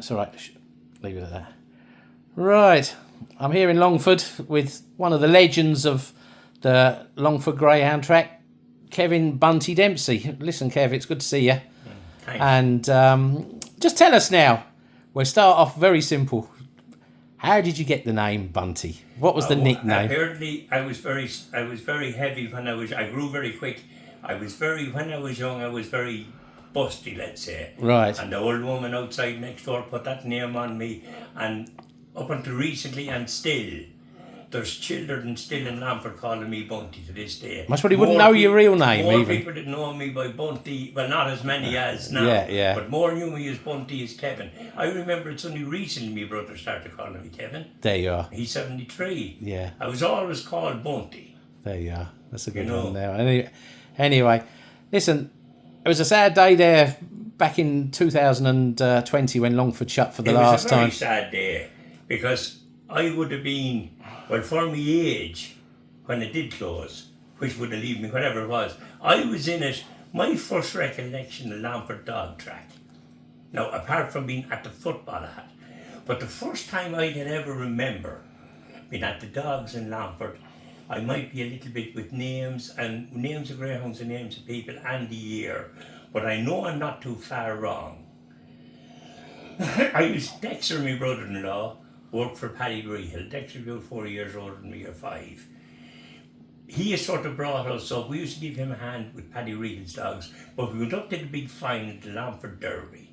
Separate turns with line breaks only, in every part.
It's all right. Leave it at that. Right. I'm here in Longford with one of the legends of the Longford Greyhound track, Kevin Bunty Dempsey. Listen, Kev, it's good to see you.
Thanks.
And just tell us now. We'll start off very simple. How did you get the name Bunty? What was the nickname?
Apparently, I was very heavy when I grew very quick. When I was young, I was very busty, let's say.
Right.
And the old woman outside next door put that name on me, and up until recently, and still, there's children still in Longford calling me Bunty to this day.
Most probably wouldn't know your real name
more
even.
People didn't know me by Bunty, well, not as many as now.
Yeah.
But more knew me as Bunty as Kevin. I remember it's only recently my brother started calling me Kevin.
There you are.
He's 73.
Yeah.
I was always called Bunty.
There you are. That's a good
You know.
one now. Anyway, listen, it was a sad day there back in 2020 when Longford shut for the last time.
It was a very sad day because I would have been, well, for my age, when it did close, which would have left me, whatever it was, I was in it, my first recollection of Longford Dog Track. Now, apart from being at the football hat, but the first time I can ever remember being at the dogs in Longford, I might be a little bit with names of greyhounds and names of people and the year, but I know I'm not too far wrong. I was Dexter, my brother-in-law, worked for Paddy Greyhill. Dexter was about 4 years older than me, or 5. He has sort of brought us up. We used to give him a hand with Paddy Greyhill's dogs, but we went up to the big final at the Longford Derby.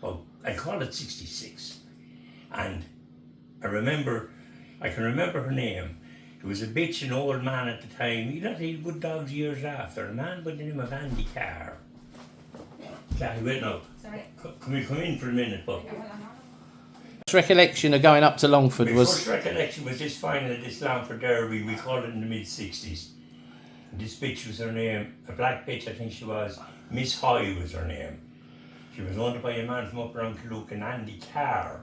Well, I call it 66. And I can remember her name. There was a bitch, an old man at the time. He had good dogs years after. A man by the name of Andy Carr. Cathy, wait now.
Sorry.
Come in for a minute, but
First recollection of going up to Longford
my
was...
first recollection was this final at this Longford Derby. We called it in the mid-60s. This bitch was her name, a black bitch I think she was. Miss Hoy was her name. She was owned by a man from up around Killuke, and Andy Carr,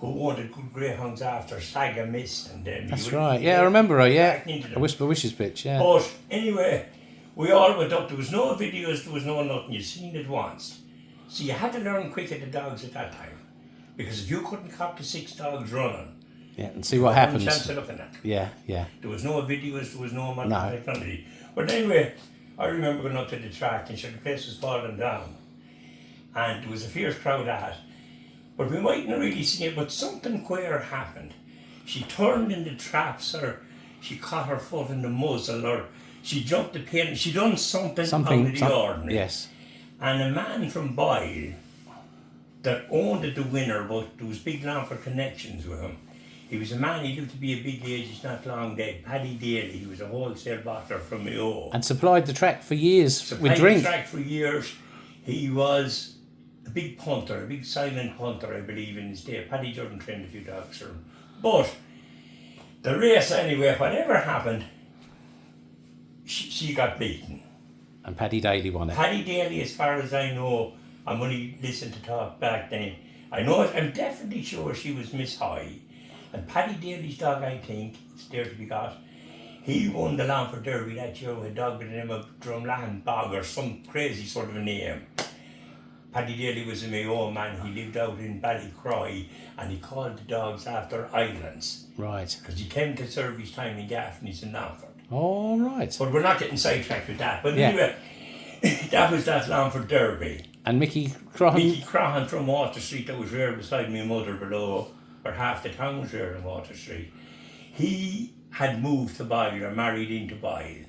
who owned good greyhounds after Saga Mist and them.
That's right. Yeah, I remember her, yeah. A Whisper Wishes bitch, yeah.
But anyway, we all went up. There was no videos, there was no nothing. You seen it once. So you had to learn quick at the dogs at that time. Because if you couldn't cop the 6 dogs running,
Yeah, and see what happens.
no chance of looking at them.
Yeah.
There was no videos, there was no modern
No.
technology. But anyway, I remember going up to the track and sure the place was falling down. And there was a fierce crowd at it. But we mightn't really see it, but something queer happened. She turned in the traps, or she caught her foot in the muzzle, or she jumped the pin. She done something out of the ordinary.
Yes.
And a man from Boyle that owned the winner, but there was big Longford connections with him. He was a man, he lived to be a big age, he's not long dead. Paddy Daly, he was a wholesale bottler from Mayo.
And supplied the track for years with drink.
The track for years. He was a big punter, a big silent punter, I believe, in his day. Paddy Jordan trained a few dogs for him. But the race, anyway, whatever happened, she got beaten.
And Paddy Daly won it.
Paddy Daly, as far as I know, I'm only listening to talk back then. I'm definitely sure she was Miss High. And Paddy Daly's dog, I think, it's there to be got. He won the Longford Derby that year with a dog by the name of Drumlahan Bog, or some crazy sort of a name. Paddy Daly was a Mayo man. He lived out in Ballycroy, and he called the dogs after islands.
Right.
Because he came to serve his time in Gaffney's in Longford.
All right.
But we're not getting sidetracked with that. But
Yeah.
anyway, that was that Longford Derby.
And Mickey Croghan.
Mickey Croghan from Water Street, that was reared beside my mother below, or half the town was reared in Water Street. He had moved to Boyle, or married into Boyle,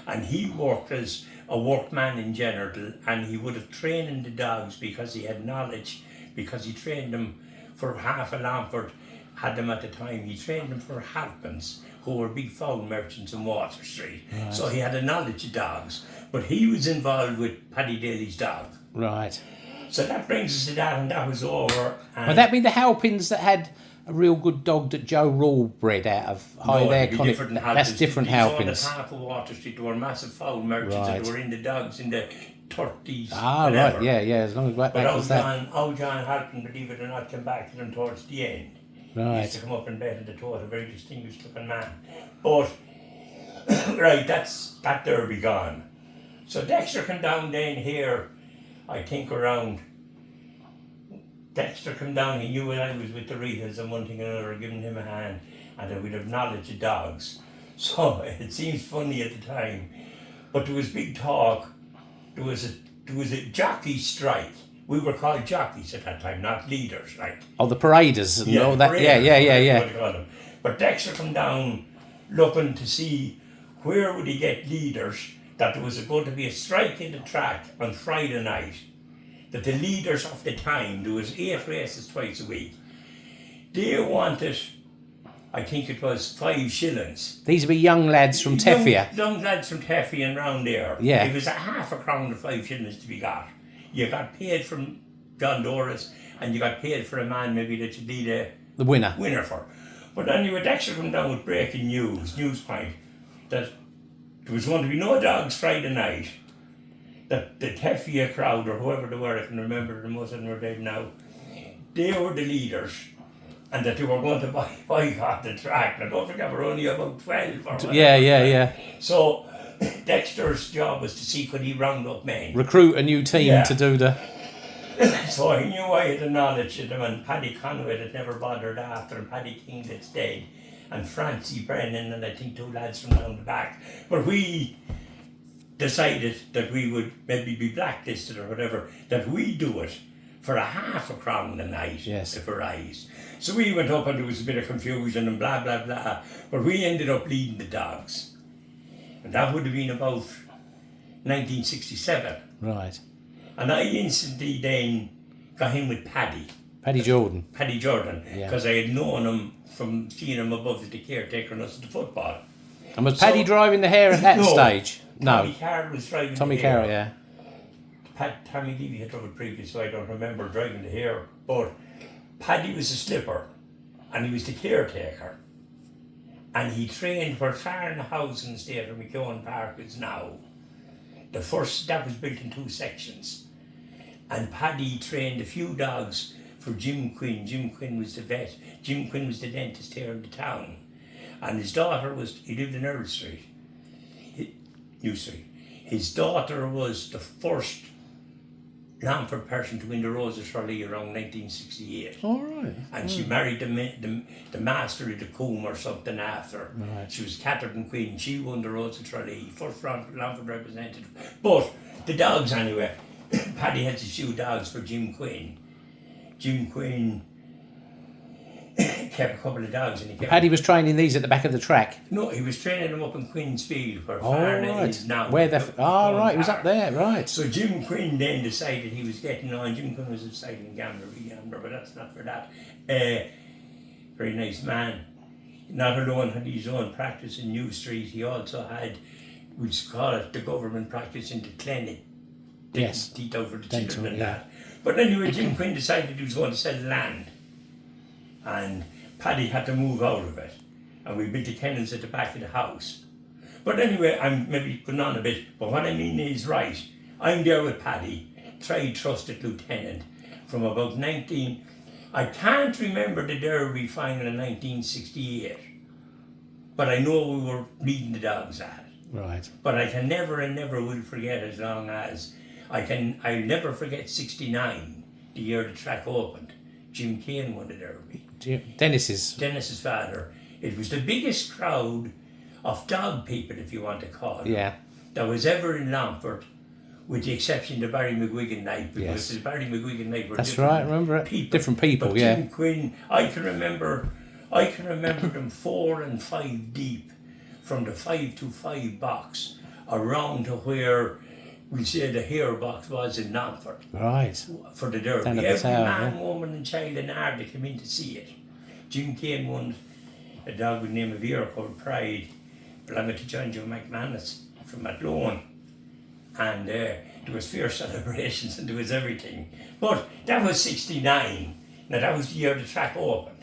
and he worked as a workman in general, and he would have trained the dogs because he had knowledge, because he trained them for half of Longford, had them at the time. He trained them for halfpence, who were big fowl merchants in Water Street.
Right.
So he had a knowledge of dogs, but he was involved with Paddy Daly's dog.
Right.
So that brings us to that, and that was over. And
Would that be the Halpins that had a real good dog that Joe Rule bred out of High there? That's different Halpins.
On half of Water Street, there were massive fowl merchants
Right.
that were in the dogs in the 30s.
Ah,
whatever.
right, yeah, as long as back
But
as that.
old John Halpin, believe it or not, came back to them towards the end. He
Right.
used to come up and bet in the tote, a very distinguished looking man. But, right, that's that Derby gone. So Dexter came down then here, I think around Dexter come down, he knew I was with the Rehas and one thing and another, giving him a hand, and that we'd have knowledge of dogs. So it seems funny at the time, but there was big talk. There was a jockey strike. We were called jockeys at that time, not leaders, like.
Oh, the paraders and all that.
Paraders,
Yeah.
what they call them. But Dexter come down looking to see where would he get leaders, that there was going to be a strike in the track on Friday night, that the leaders of the time, there was 8 races twice a week, they wanted, I think it was 5 shillings.
These would be young lads from Teffia.
Young lads from Teffia and round there.
Yeah.
It was a half a crown of 5 shillings to be got. You got paid from John Doris, and you got paid for a man maybe that you'd lead
The winner.
for. But anyway, Dexter come down with breaking news point, that there was going to be no dogs Friday night, that the Teffia crowd, or whoever they were, I can remember them, most of them are dead now, they were the leaders, and that they were going to boycott the track. Now don't forget, we're only about 12 or whatever.
Yeah.
So Dexter's job was to see could he round up men.
Recruit a new team to do the...
So he knew I had the knowledge of them, and Paddy Conway that never bothered after, and Paddy King that's dead, and Francie Brennan, and I think 2 lads from down the back. But we decided that we would maybe be blacklisted or whatever, that we do it for a half a crown a night, if a rise. So we went up and there was a bit of confusion and blah, blah, blah, but we ended up leading the dogs. And that would have been about 1967.
Right.
And I instantly then got in with Paddy.
Paddy Jordan.
Because I had known him from seeing him above the caretaker and us at the football.
And was Paddy driving the hare at that stage? No.
Tommy Carr was driving
Tommy
the hare.
Carr, yeah.
Tommy Levy had drove it previous, so I don't remember driving the hare. But Paddy was a slipper, and he was the caretaker. And he trained where Farn Housing Estate or McKeown Park is now. The first, that was built in 2 sections. And Paddy trained a few dogs for Jim Quinn. Jim Quinn was the vet. Jim Quinn was the dentist here in the town. And his daughter was, he lived in Earl Street, New Street. His daughter was the first Longford person to win the Roses Trolley around 1968.
All right.
And she married the master of the Coombe or something after.
Right.
She was Catherine Quinn. She won the Roses Trolley, first Longford representative. But the dogs anyway, Paddy had to shoe dogs for Jim Quinn. Jim Quinn kept a couple of dogs. And
Paddy was training these at the back of the track?
No, he was training them up in Quinn's Field, where Farna is now.
Where right, he was up there, right.
So Jim Quinn then decided he was getting on. Jim Quinn was a cycling gambler, but that's not for that. Very nice man. Not alone had his own practice in New Street, he also had, we'd call it the government practice in the clinic.
Yes.
Teeth over the children and that. But anyway, Jim Quinn decided he was going to sell land. And Paddy had to move out of it. And we built the kennels at the back of the house. But anyway, I'm maybe going on a bit, but what I mean is, right, I'm there with Paddy, tried trusted lieutenant, from about I can't remember the Derby final in 1968, but I know we were leading the dogs at it.
Right.
But I can never and never will forget, as long as I'll never forget 69, the year the track opened. Jim Kane won the Derby.
Dennis's
father. It was the biggest crowd of dog people, if you want to call it, that was ever in Longford, with the exception of Barry McGuigan night, because the Barry McGuigan night were
different people,
but Jim Quinn, I can remember them 4 and 5 deep, from the 5-2-5 box around to where we say the hare box was in Longford.
Right.
For the Derby. Every man, woman and child in Ardley came in to see it. Jim Kane won a dog with the name of Ear called Pride, belonging to John Joe McManus from Athlone. And there was fierce celebrations and there was everything. But that was 69. Now that was the year the track opened.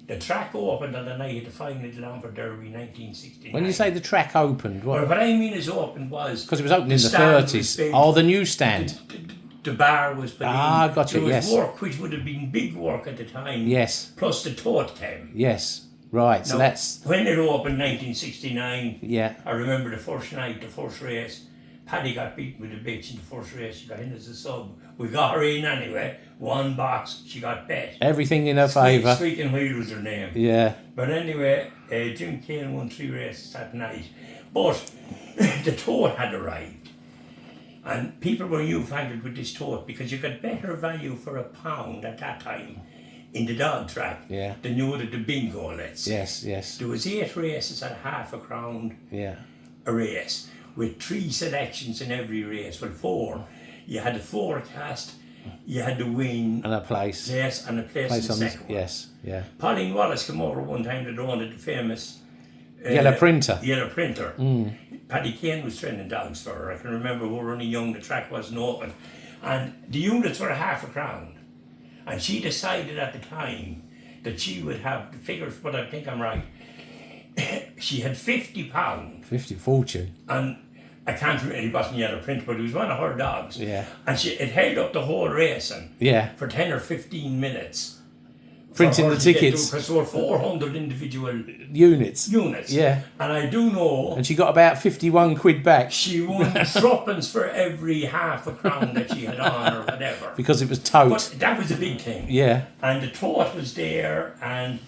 The track opened on the night of the final of the Longford Derby 1969.
When you say the track opened,
what I mean is opened was...
Because it was opened in the 30s. Oh, the newsstand.
The bar was put in.
Gotcha,
there was work, which would have been big work at the time.
Yes.
Plus the tote came.
Yes, right,
now,
so that's...
When it opened 1969,
yeah,
I remember the first night, the first race, Paddy got beaten with a bitch in the first race. She got in as a sub. We got her in anyway. 1 box. She got bet.
Everything in her favour.
Squeaking Wheel was her name.
Yeah.
But anyway, Jim Kane won 3 races that night. But the tote had arrived. And people were newfangled with this tote because you got better value for £1 at that time in the dog track than you would at the bingo, let's say.
Yes.
There was 8 races at £half
Yeah.
a race, with 3 selections in every race. Well, 4. You had the forecast, you had the win,
And a place.
yes, and a place in the second one.
Yes, yeah.
Pauline Wallace came over one time to own the famous
Yellow printer.
Yellow printer. Paddy Kane was training dogs for her. I can remember we were only young, the track wasn't open. And the units were £1. And she decided at the time that she would have the figures, but I think I'm right. She had £50.
50 fortune.
And I can't remember, he wasn't Yellow Print, but he was one of her dogs.
Yeah.
And it held up the whole racing for 10 or 15 minutes.
Printing the tickets.
Because there were 400 individual
Units. Yeah.
And I do know
And she got about 51 quid back
she won threepence for every £1 that she had on or whatever.
because it was tote.
But that was a big thing.
Yeah.
And the tote was there, and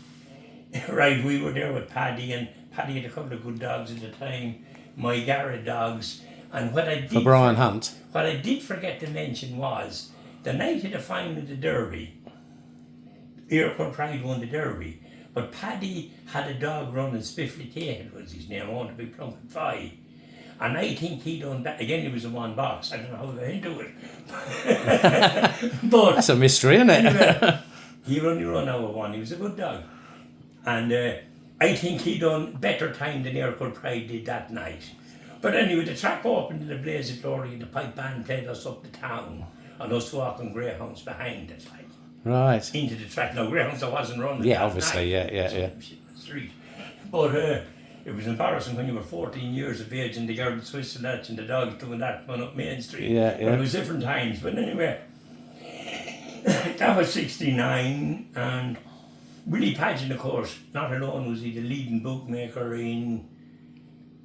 right, we were there with Paddy, and Paddy had a couple of good dogs at the time, my Garrett dogs. And what I did
For Brian Hunt.
What I did forget to mention was the night of the final of the Derby, Iroquois Pride won the Derby, but Paddy had a dog running, Spiffly Kate was his name, I want to be Plunket Pie. And I think he done that. Again, he was in 1 box. I don't know how he got into it. But
That's a mystery, isn't it?
anyway, he only run over 1. He was a good dog. And I think he done better time than Iroquois Pride did that night. But anyway, the track opened in the blaze of glory, and the pipe band played us up the town, and us walking greyhounds behind us, like.
Right.
Into the track. Now, greyhounds I wasn't running.
Yeah,
that
obviously,
night.
yeah.
In the street. But it was embarrassing when you were 14 years of age and the girl with Swiss and that and the dog doing that going up Main Street.
Yeah.
But it was different times. But anyway, that was 69, and Willie Pageant, of course, not alone was he the leading bookmaker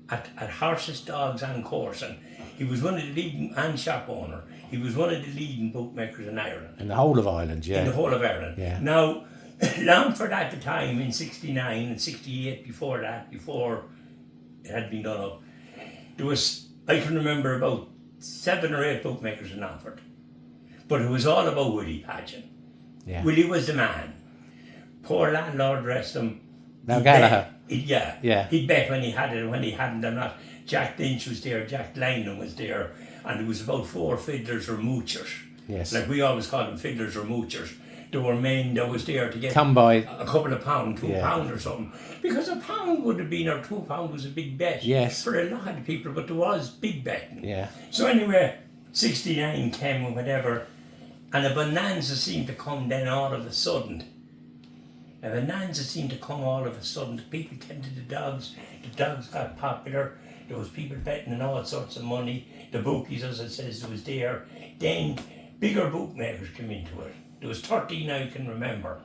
at horses, dogs and coursing. He was one of the leading, and shop owner. He was one of the leading bookmakers in Ireland.
In the whole of Ireland, yeah.
In the whole of Ireland.
Yeah.
Now, Longford at the time in 69 and 68 before that, before it had been done up, there was, I can remember about 7 or 8 bookmakers in Longford. But it was all about Willie Pageant.
Yeah.
Willie was the man. Poor landlord, rest him.
Now Gallagher.
Yeah. He'd bet when he had it and when he hadn't or not. Jack Lynch was there, Jack Lyman was there, and there was about 4 fiddlers or moochers.
Yes.
Like we always call them fiddlers or moochers. There were men that was there to get
Come by.
a couple of pounds, £2 or something. Because £1 would have been, or £2 was a big bet.
Yes.
For a lot of people, but there was big betting.
Yeah.
So anyway, 69 came and whatever, and a bonanza seemed to come then all of a sudden. A bonanza seemed to come all of a sudden. The people came to the dogs got popular. There was people betting and all sorts of money. The bookies, as I says, was there. Then bigger bookmakers came into it. There was 13 I can remember,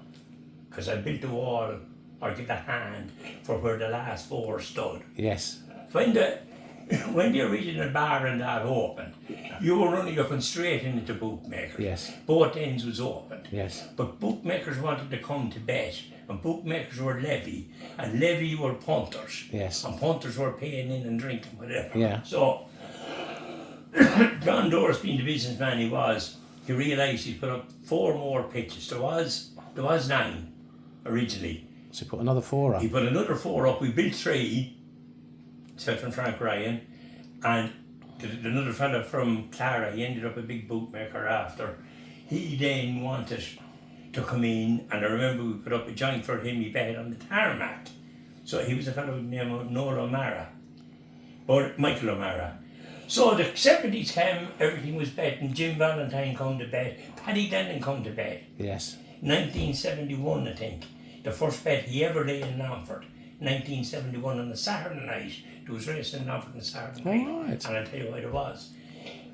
because I built a wall, or give a hand, for where the last 4 stood.
Yes.
When the original bar and that opened, you were only looking straight into bookmakers.
Yes.
Both ends was open.
Yes.
But bookmakers wanted to come to bet, and bookmakers were levy, and levy were punters.
Yes.
And punters were paying in and drinking, whatever.
Yeah.
So, John Doris, being the businessman he was, he realised he'd put up 4 more pitches. There was 9 originally.
So put another 4 up.
He put another 4 up. We built 3, except from Frank Ryan, and another fella from Clara. He ended up a big bookmaker after. He then wanted to come in, and I remember we put up a joint for him. He bet on the tarmac. So he was a fellow with the name of Noel O'Mara, or Michael O'Mara. So the 70s came, everything was betting. Jim Valentine come to bet. Paddy Denton come to bet.
Yes.
1971, I think. The first bet he ever laid in Longford. 1971 on a Saturday night. There was racing in Longford on a Saturday night.
Right.
And I'll tell you what it was.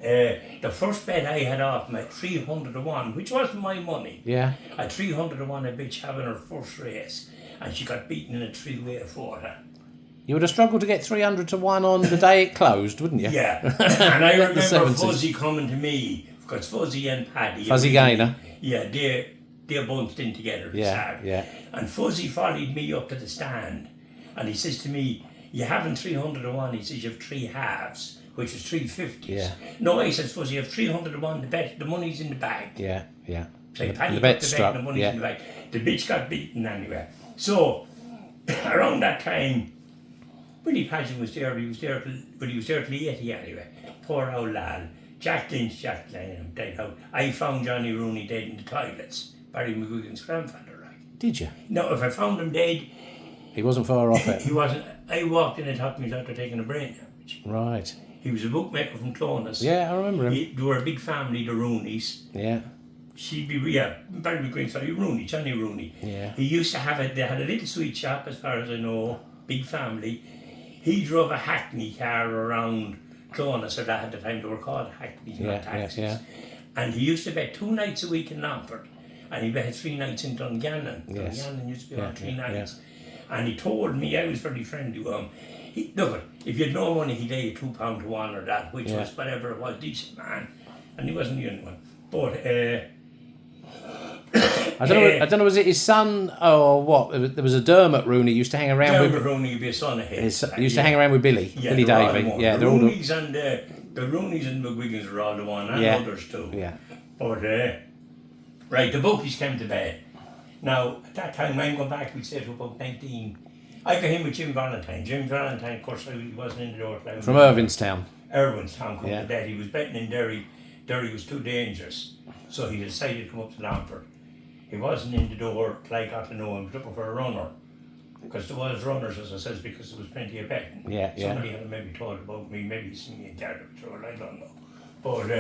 The first bet I had off my 300 to 1, which wasn't my money.
Yeah.
At 300 to 1, a bitch having her first race. And she got beaten in a 3-way quarter.
You would have struggled to get 300 to 1 on the day it closed, wouldn't you?
Yeah. And I remember
70s.
Fuzzy coming to me, because Fuzzy and Paddy...
Fuzzy Gaynor.
Yeah, they're bunched in together.
Yeah.
And Fuzzy followed me up to the stand, and he says to me, "You haven't 300 to 1, he says, you have 3 halves, which is 350s.
Yeah.
No, he says, Fuzzy, you have 300 to 1, the money's in the bag.
Yeah.
So Paddy
the
got
bet
the
struck.
bet, the money's in the bag. The bitch got beaten anyway. So, around that time, Willie Paget was there, but he was there till 80 anyway. Poor old lad. Jack Lynch, Jack Lynch, died out. I found Johnny Rooney dead in the toilets. Barry McGuigan's grandfather, right?
Did you?
No, if I found him dead...
He wasn't far off it.
He wasn't. I walked in and talked to me after taking a brain hemorrhage.
Right.
He was a bookmaker from Clonus.
Yeah, I remember him.
They were a big family, the Rooneys.
Yeah.
Barry McGuigan, sorry, Rooney, Johnny Rooney.
Yeah.
He used to have they had a little sweet shop, as far as I know, big family. He drove a hackney car around Clonus, or that at the time they were called hackneys, not taxis.
Yeah.
And he used to bet 2 nights a week in Longford, and he bet 3 nights in Dungannon.
Yes.
Dungannon used to be on 3 nights.
Yeah.
And he told me, I was very friendly with him, look, if you had no money, he'd lay you £2 to 1 or that, which was whatever it was, decent man. And he wasn't the only one. But,
I don't know, was it his son or what? There was a Dermot Rooney used to hang around
Dermot Rooney would be a son of his.
He used to hang around with Billy Davey. Yeah,
the Rooneys and the Rooneys and McGuigans were all the one, and others too.
Yeah.
But, right, the bookies came to bed. Now, at that time, I'm going back, we'd say to about 19. I got him with Jim Valentine. Jim Valentine, of course, he wasn't in the door.
From Irvinstown.
Irvinstown come to bed. He was betting in Derry. Derry was too dangerous. So he decided to come up to Longford. He wasn't in the door till I got to know him. He was looking for a runner. Because there was runners, as I said, because there was plenty of betting. Somebody had maybe thought about me, maybe seen me in Cardiff, I don't know. But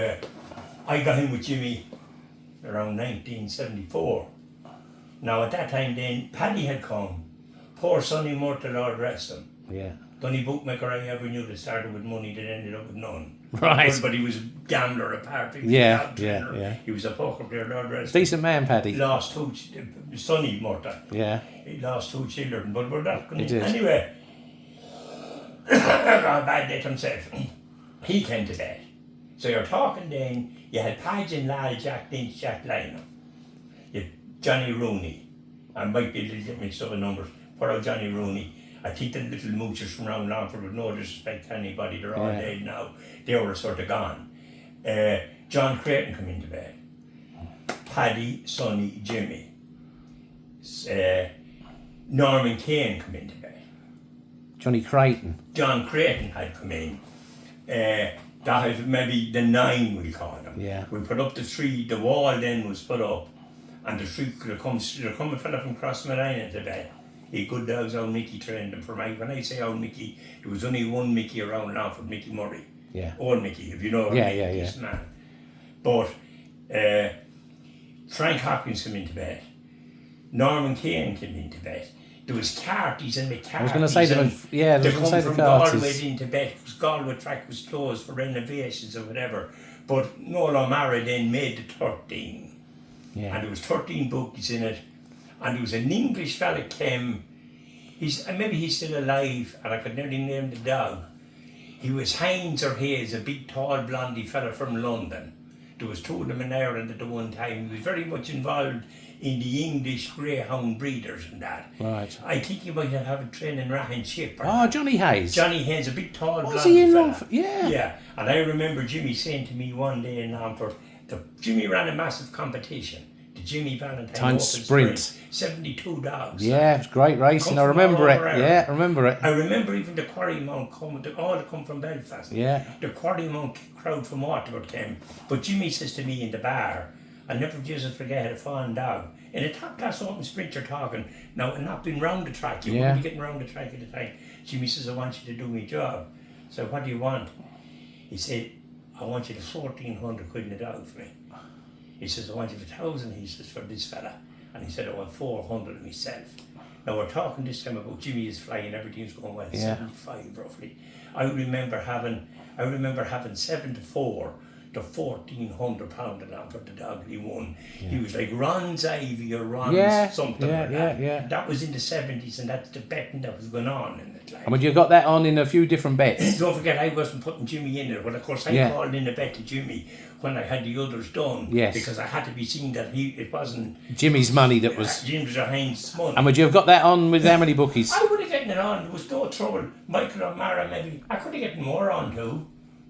I got him with Jimmy around 1974. Now at that time then, Paddy had come. Poor Sonny Murta, Lord rest him.
Yeah.
The only bookmaker I ever knew that started with money that ended up with none.
Right.
But he was a gambler apart from
Yeah.
He was a poker player, Lord rest
Decent man, Paddy.
He lost 2, Sonny Murta.
Yeah.
He lost 2 children, but we're not going
He
to...
did.
Anyway, got a bad day himself. He came to bed. So you're talking then, you had Paget, Lal, Jack Lynch, Jack Lynam. You had Johnny Rooney. I might be a little bit mixed up in numbers. Poor old Johnny Rooney. I think the little moochers from around Longford, with no disrespect to anybody, they're all dead now. They were sort of gone. John Creighton come into bed. Paddy, Sonny, Jimmy. Norman Kane come into bed.
Johnny Creighton.
John Creighton had come in. That was maybe the 9, we call them.
Yeah.
We put up the 3, the wall then was put up, and the 3, there come a fella from Crossmaglen into bed. He good dogs, old Mickey trained them for me. When I say old Mickey, there was only one Mickey around now for Mickey Murray.
Yeah.
Old Mickey, if you know what I mean. This man. But Frank Hopkins came into bed. Norman Kane came into bed. There was Carties and McCarthy's.
I was going to say
they come from
the
Galway into bed because Galway track was closed for renovations or whatever. But Noel O'Mara then made the 13.
Yeah.
And there was 13 bookies in it. And there was an English fella came, maybe he's still alive, and I could nearly name the dog. He was Hines or Hayes, a big tall blondie fella from London. There was 2 of them in Ireland at the one time. He was very much involved in the English greyhound breeders and that.
Right.
I think he might have a training Rahan Ship.
Johnny Hayes.
Johnny Hayes, a big tall blondie
Was he in
fella.
Longford? Yeah.
Yeah, and I remember Jimmy saying to me one day in Longford, Jimmy ran a massive competition. The Jimmy Valentine
Time
Open
sprint.
72 dogs.
Yeah, it was great racing. I remember it. Yeah, I remember it.
I remember even the Quarrymount all come from Belfast.
Yeah.
The Quarrymount crowd from Waterford came. But Jimmy says to me in the bar, I'll never forget, I had a fine dog. In a top class open sprint you're talking, now and not been round the track, you wouldn't be getting round the track at the time. Jimmy says, I want you to do my job. So what do you want? He said, I want you to 1,400 quid in a dog for me. He says, I want you for 1,000, he says, for this fella. And he said, I want 400 myself. Now we're talking this time about Jimmy is flying, everything's going well, 75 roughly. I remember having 7-4 the £1,400 amount for the dog that he won. He was like Ron's Ivy or Ron's something like that. That was in the 70s, and that's the betting that was going on in it. Like.
And would you have got that on in a few different bets?
Don't forget, I wasn't putting Jimmy in it, but of course I called in a bet to Jimmy when I had the others done.
Yes.
Because I had to be seen that it wasn't
Jimmy's money that was...
Jim's or Heinz's money.
And would you have got that on with how many bookies?
I would have gotten it on. There was no trouble. Michael O'Mara, maybe. I could have gotten more on too.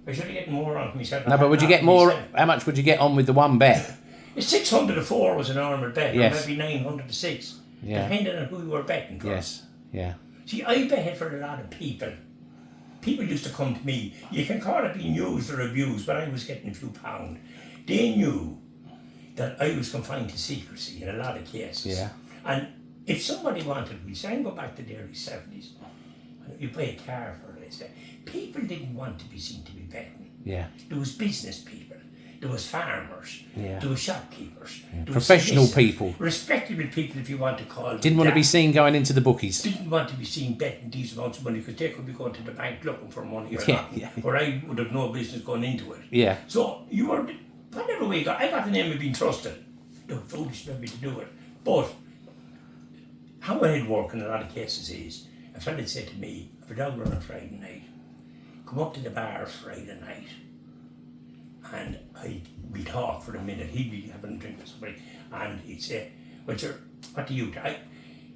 I should have gotten more on myself.
No, but would you get more? How much would you get on with the one bet?
600 to 4 was a normal bet, or maybe 900 to 6, depending on who you were betting for.
Yes, yeah.
See, I betted for a lot of people. People used to come to me. You can call it being used or abused, but I was getting a few pound. They knew that I was confined to secrecy in a lot of cases.
Yeah.
And if somebody wanted me, say, I go back to the early 70s, you buy a car for it, say, people didn't want to be seen to be betting.
Yeah.
There was business people, there was farmers, there was shopkeepers, there
professional
was
people,
respectable people, if you want to call them.
Didn't want to be seen going into the bookies.
Didn't want to be seen betting these amounts of money because they could be going to the bank looking for money or not, or I would have no business going into it.
Yeah.
So you were, whatever way you got, I got the name of being trusted. They were foolish maybe to do it, but how it had worked in a lot of cases is, a fella said to me, if a dog were on a Friday night, come up to the bar Friday night, and we talk for a minute. He'd be having a drink with somebody, and he'd say, well, sir, what do you take?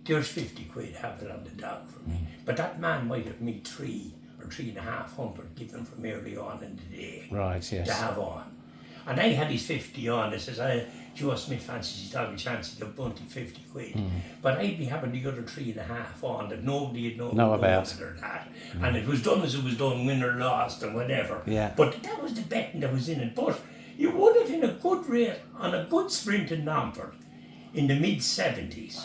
There's 50 quid, have it on the dog for me. But that man might have me 3 or 3,500 given from early on in the day.
Right, yes.
To have on. And I had his 50 on. I says, Joe Smith fancies his dog a chance to give Bunty 50 quid. But I'd be having the other 3.5 on that nobody would know about it or that. And it was done as it was done, win or lost or whatever.
Yeah.
But that was the betting that was in it. But you would have in a good race, on a good sprint in Longford, in the mid-70s,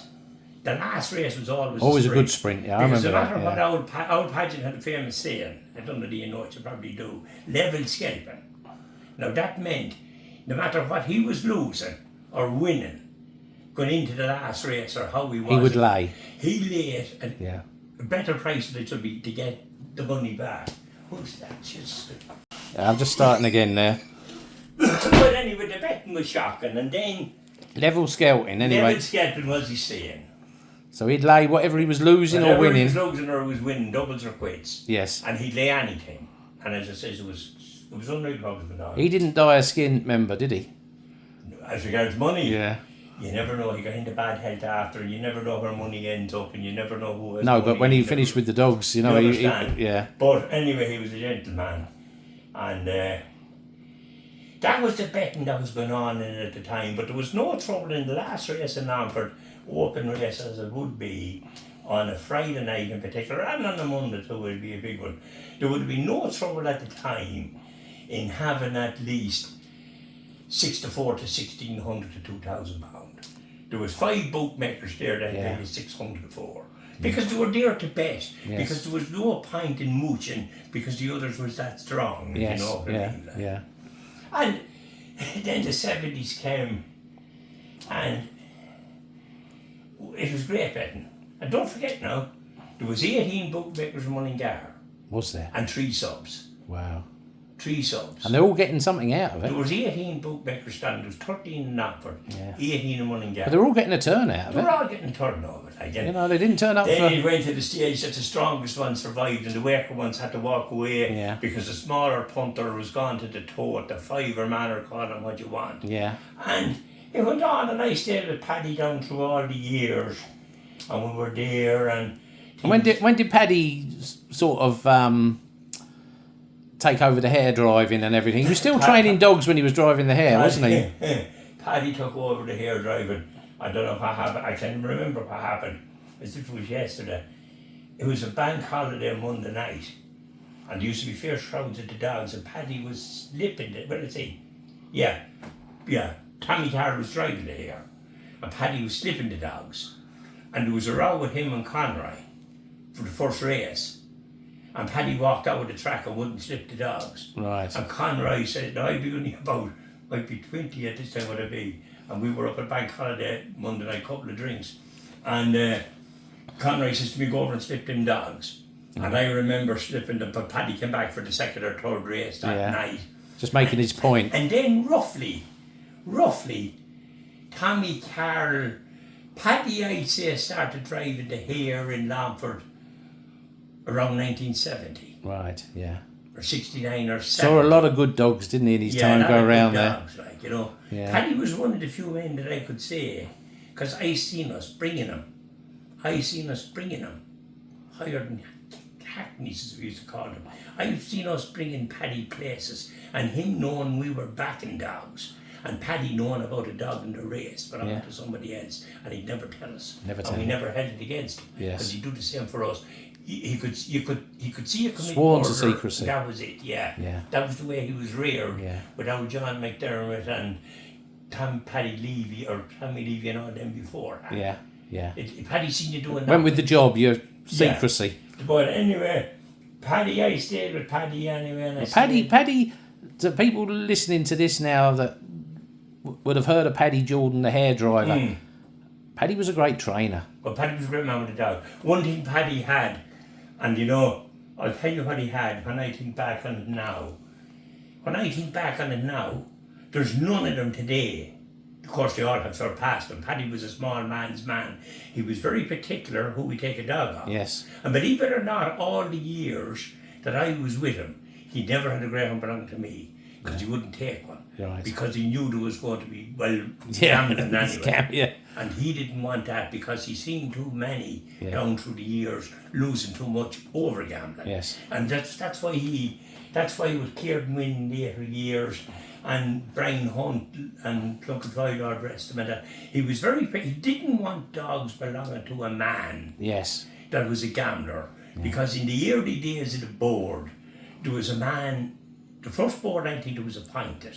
the last race was always
a good sprint, yeah, I remember that.
Because no matter what old Pageant had a famous saying, I don't know, do you know it, you probably do, level skelping. Now that meant, no matter what he was losing or winning, going into the last race or how he was,
he would lay.
He laid a better price than it should be to get the money back. Who's that? Just...
I'm just starting again there.
But anyway, the betting was shocking, and then...
Level scouting, anyway.
Level scouting was he saying.
So he'd lay whatever he was losing or winning.
Whatever he was losing or was winning, doubles or quits.
Yes.
And he'd lay anything. And as I says, it was unreal how it was going on.
He didn't die a skin member, did he?
As regards money,
yeah.
You never know. He got into bad health after. You never know where money ends up, and you never know who has
No,
money.
but when he finished with the dogs, you know,
yeah. But anyway, he was a gentleman, and that was the betting that was going on in it at the time. But there was no trouble in the last race in Longford, open race as it would be, on a Friday night in particular, and on a Monday too, it would be a big one. There would be no trouble at the time in having at least 6 to 4 to 1,600 to 2,000 pounds. There was 5 bookmakers there that paid 600 to 4. Because they were there to bet. Yes. Because there was no point in mooching because the others was that strong.
Yes.
You know what I mean? Like.
Yeah.
And then the 70s came, and it was great betting. And don't forget now, there was 18 bookmakers in Mullingar.
Was there?
And 3 subs.
Wow.
3 subs.
And they're all getting something out of it.
There was 18 bookmakers standing. There was 13 in Longford, 18 in Mullingar.
But they're all getting a turn out of it.
They're all getting a turn of it. Again.
You know, they didn't turn up
then it went to the stage that the strongest ones survived and the weaker ones had to walk away because the smaller punter was gone to the tote, the 5er manner, call them what you want.
Yeah.
And it went on, and I stayed with Paddy down through all the years, and we were there. And
when did Paddy sort of take over the hare driving and everything? He was still training dogs when he was driving the hare, wasn't he?
Paddy took over the hare driving. I don't know what happened. I can't remember what happened. As if it was yesterday. It was a bank holiday Monday night, and there used to be fierce crowds at the dogs, and Paddy was slipping it. Well, let's see. Yeah. Tommy Carr was driving the hare, and Paddy was slipping the dogs, and there was a row with him and Conroy for the first race. And Paddy walked out of the track and wouldn't slip the dogs.
Right.
And Conroy said, no, I'd be only about, might be 20 at this time, would I be? And we were up at bank holiday Monday night, couple of drinks. And Conroy says to me, go over and slip them dogs. And I remember slipping them, but Paddy came back for the second or third race that night.
Just making his point.
And then roughly, Tommy Carroll, Paddy, I'd say, started driving the hare in Longford around 1970.
Right, yeah.
Or 69 or 70.
Saw a lot of good dogs, didn't he, in his time go around there?
Dogs, like, you know.
Yeah.
Paddy was one of the few men that I could say, because I seen us bringing him. Higher than hackneys, as we used to call them. I've seen us bringing Paddy places, and him knowing we were backing dogs, and Paddy knowing about a dog in the race, but on to somebody else, and he'd never tell us. We never held it against him.
Yes.
Because he'd do the same for us. He could see you coming.
Sworn to secrecy.
That was it. Yeah. That was the way he was reared.
Yeah.
Without John McDermott and Paddy Levy or Tommy Levy and all them before.
Yeah.
Paddy seen you doing that.
Went with the job, your secrecy.
Yeah. But anyway, Paddy, I stayed with Paddy anyway. And
Paddy, to people listening to this now that would have heard of Paddy Jordan, the hairdriver. Paddy was a great trainer.
Well, Paddy was a great man with a dog. One thing Paddy had, and you know, I'll tell you what he had when I think back on it now. There's none of them today. Of course, they all have surpassed him. Paddy was a small man's man. He was very particular who we take a dog on.
Yes.
And believe it or not, all the years that I was with him, he never had a greyhound belong to me because he wouldn't take one.
Right.
Because he knew there was going to be, gambling anyway. And he didn't want that because he's seen too many down through the years losing too much over gambling.
Yes.
And that's why he was Kieran Wynn in the later years and Brian Hunt and Plunkett Floyd, all the rest of them. He didn't want dogs belonging to a man.
Yes.
That was a gambler. Yeah. Because in the early days of the board, there was a man, the first board I think there was appointed.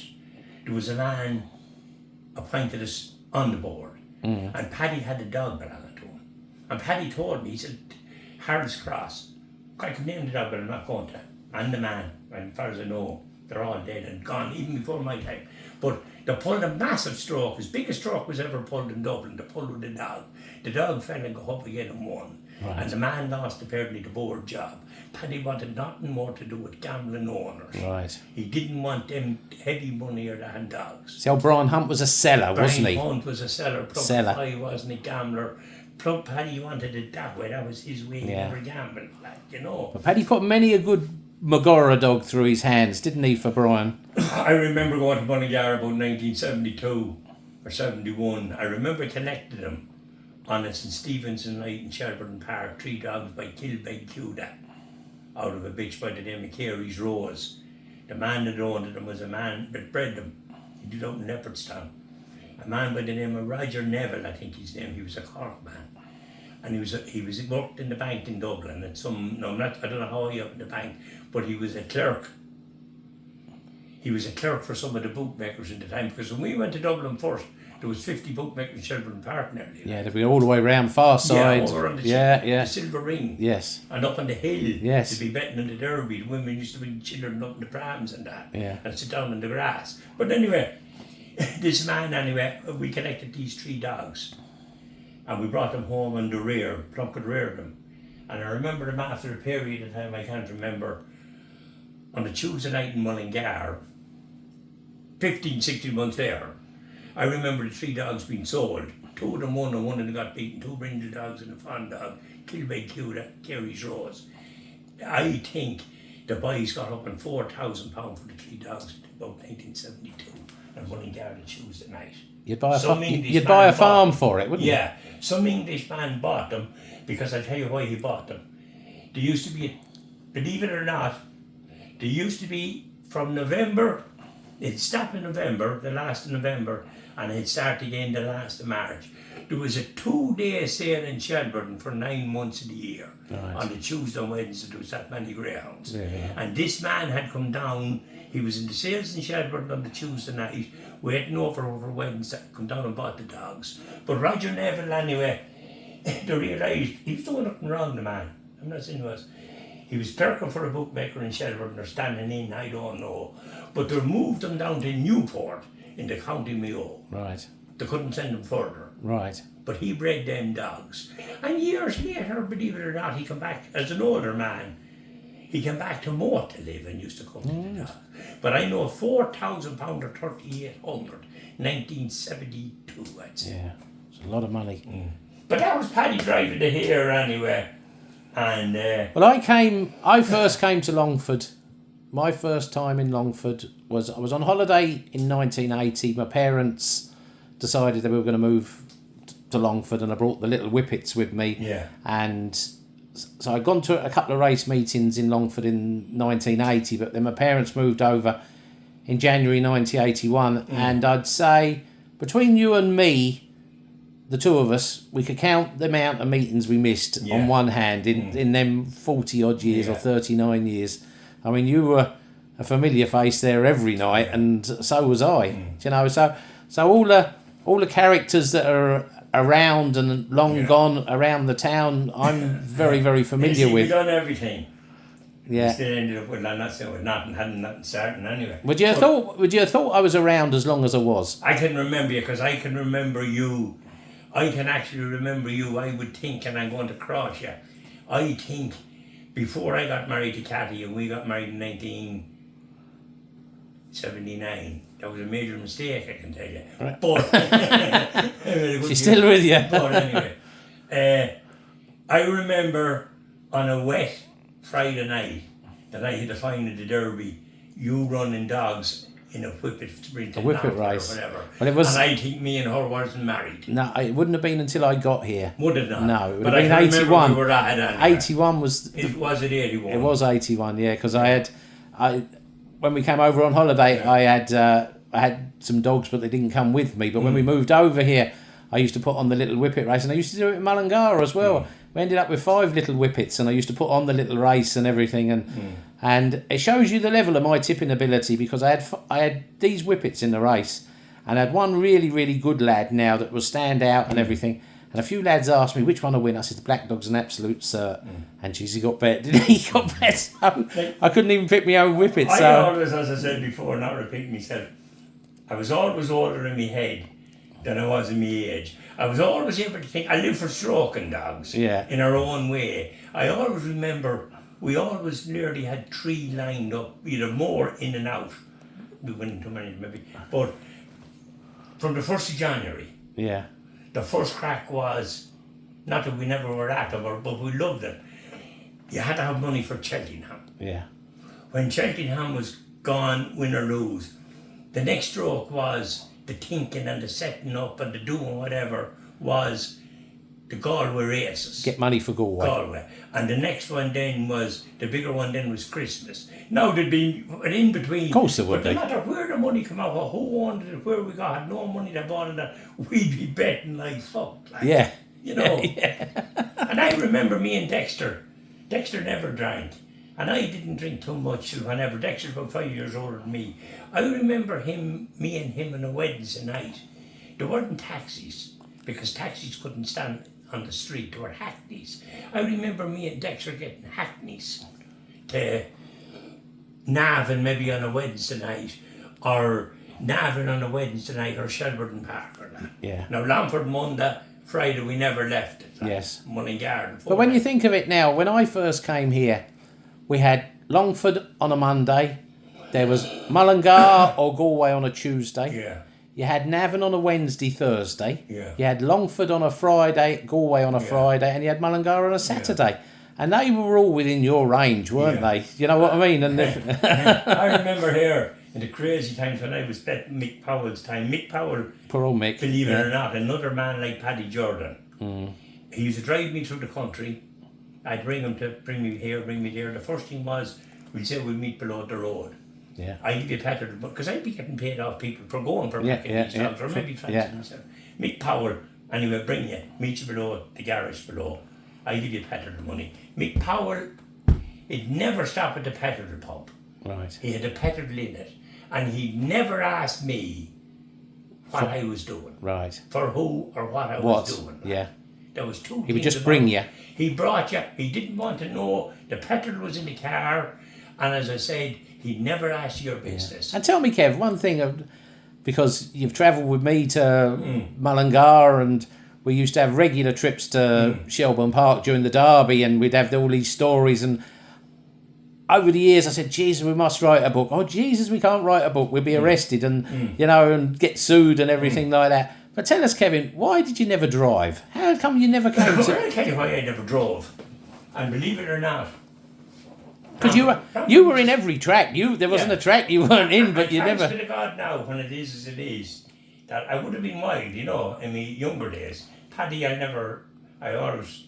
There was a man appointed us on the board. And Paddy had a dog belonging to him. And Paddy told me, he said, Harold's Cross. I could name the dog, but I'm not going to. And the man, and as far as I know, they're all dead and gone, even before my time. But they pulled a massive stroke. His biggest stroke was ever pulled in Dublin. They pulled with the dog. The dog fell and got up again and won. Right. And the man lost apparently the board job. Paddy wanted nothing more to do with gambling owners.
Right.
He didn't want them heavy money or the dogs.
So Brian Hunt was a seller, wasn't he?
Brian Hunt was a seller. He wasn't a gambler. Plug Paddy wanted it that way. That was his way. He never gambled, you know.
But Paddy put many a good Magora dog through his hands, didn't he, for Brian?
I remember going to Buntygar about 1972 or 71. I remember connecting him on a St. Stephen's night in Shelburne Park, 3 dogs by Kilbeg Cuda, out of a bitch by the name of Carey's Rose. The man that owned them was a man that bred them. He did out in Leopardstown. A man by the name of Roger Neville, I think his name. He was a Cork man. And he worked in the bank in Dublin at I don't know how he up in the bank, but he was a clerk. He was a clerk for some of the bookmakers in the time, because when we went to Dublin first, there was 50 bookmakers in Shelburne Park nearly.
Yeah, they'd be all the way round far side.
Yeah, over on the
the
Silver Ring.
Yes.
And up on the hill.
Yes.
To be betting on the Derby. The women used to bring children up in the prams and that.
Yeah.
And sit down in the grass. But anyway, this man we collected these 3 dogs. And we brought them home on the rear, Plunkett reared them. And I remember them after a period of time I can't remember, on a Tuesday night in Mullingar, 15, 16 months later, I remember the 3 dogs being sold. 2 of them won and 1 of them got beaten. 2 brindle dogs and a fawn dog, Kilbeg Cuda, Carey's Rose. I think the boys got up on £4,000 for the 3 dogs in about 1972 and Mullingar on Tuesday night.
You'd buy a farm for it, wouldn't you?
Yeah, some English man bought them, because I'll tell you why he bought them. There used to be, believe it or not, there used to be from November, it'd stop in November, the last of November, and it'd start again the last of March. There was a 2-day sale in Shelburne for 9 months of the year. Right. On the Tuesday and Wednesday there was that many greyhounds. Yeah. And this man had come down, he was in the sales in Shelburne on the Tuesday night, waiting over Wednesday, come down and bought the dogs. But Roger Neville anyway, they realised he was doing nothing wrong, the man. I'm not saying he was. He was clerking for a bookmaker in Shelburne, or standing in, I don't know. But they moved him down to Newport in the County Mayo.
Right.
They couldn't send him further.
Right.
But he bred them dogs. And years later, believe it or not, he come back as an older man. he came back to Moore to live and used to come to the dog. But I know £4,000 or 3,800, 1972, I'd say.
Yeah, it's a lot of money.
But that was Paddy driving the here anyway. And
Well, I first came to Longford. My first time in Longford was, I was on holiday in 1980. My parents decided that we were going to move to Longford, and I brought the little whippets with me.
Yeah.
And so I'd gone to a couple of race meetings in Longford in 1980, but then my parents moved over in January 1981, and I'd say between you and me, the two of us, we could count the amount of meetings we missed on one hand in them 40 odd years or 39 years. I mean, you were a familiar face there every night, and so was I. You know, so all the characters that are around and long gone around the town, I'm very, very familiar with.
We've done everything.
Yeah.
We still ended up with nothing, with nothing, hadn't nothing starting anyway.
Would you have thought I was around as long as I was?
I can remember you, because I can remember you. I can actually remember you. I would think, and I'm going to cross you, I think before I got married to Cathy, and we got married in 1979, that was a major mistake, I can tell you.
Right.
But
She's still with you.
But anyway, I remember on a wet Friday night that I had to find at the Derby, you running dogs in a whippet sprint,
A whippet race.
or whatever.
Well, it was,
and I think me and her wasn't married.
no, it wouldn't have been until I got here.
Would it not?
No, it would
but
have been
I can remember
81.
we were at it anyway.
81 was...
Was it 81?
It was 81, yeah, because when we came over on holiday, I had some dogs, but they didn't come with me. But when we moved over here, I used to put on the little whippet race, and I used to do it in Mullingar as well. We ended up with 5 little whippets, and I used to put on the little race and everything, and it shows you the level of my tipping ability, because I had these whippets in the race, and I had one really, really good lad now that was stand out and everything. And a few lads asked me which one to win. I said the Black Dog's an absolute cert. And geez, he got bet. He got bet. So I couldn't even pick my own whippet.
I
So
always, as I said before, not repeating myself, I was always older in my head than I was in my age. I was always able to think, I live for stroking dogs in our own way. I always remember we always nearly had 3 lined up, either more in and out. We went too many maybe. But from the 1st of January, the first crack was, not that we never were at it, but we loved it. You had to have money for Cheltenham. When Cheltenham was gone, win or lose, the next stroke was the thinking and the setting up and the doing whatever was the Galway races.
get money for Galway.
And the next one then was, the bigger one then was Christmas. Now there'd be an in between.
Of course there would
but
be.
no matter where the money come out, or who wanted it, where we got, had no money to buy it, we'd be betting like fuck. Like, you know. And I remember me and Dexter never drank. And I didn't drink too much whenever. Dexter's about 5 years older than me. I remember me and him on a Wednesday night. There weren't taxis, because taxis couldn't stand on the street. There were hackneys. I remember me and Dexter getting hackneys to Navan maybe on a Wednesday night, or Navan on a Wednesday night, or Shelburne Park or that. Now Longford Monday, Friday we never left it. Mullingar.
But when you think of it now, when I first came here, we had Longford on a Monday, there was Mullingar or Galway on a Tuesday. You had Navan on a Wednesday, Thursday. You had Longford on a Friday, Galway on a Friday, and you had Mullingar on a Saturday. And they were all within your range, weren't they? You know what I mean? And
I remember here in the crazy times when I was betting Mick Powell's time. Mick Powell,
poor old Mick,
believe it or not, another man like Paddy Jordan. He used to drive me through the country. I'd ring him to bring me here, bring me there. The first thing was, we'd say we'd meet below the road. I'd be petted, because I'd be getting paid off people for going for making these dogs, or maybe fancy myself. Mick Powell, anyway, bring you, meet you below the garage below. I give you petrol money. Mick Powell, he'd never stop at the petrol pump. He had a petrol in it, and he never asked me what I was doing. For who or what I was doing. There was 2
He would just bring you.
He brought you. He didn't want to know. The petrol was in the car, and as I said, he never asked your business.
And tell me, Kev, one thing, because you've travelled with me to Mullingar, and we used to have regular trips to Shelburne Park during the Derby, and we'd have all these stories. And over the years, I said, Jesus, we must write a book. Oh, Jesus, we can't write a book. We'll be arrested and, you know, and get sued and everything like that. But tell us, Kevin, why did you never drive? How come you never came
Well,
to...
I'll tell you why I never drove. And believe it or not.
Because you were in every track. There wasn't a track you weren't in, but you never...
Thanks be to God now, when it is as it is, that I would have been wild, you know, in my younger days. Paddy, I always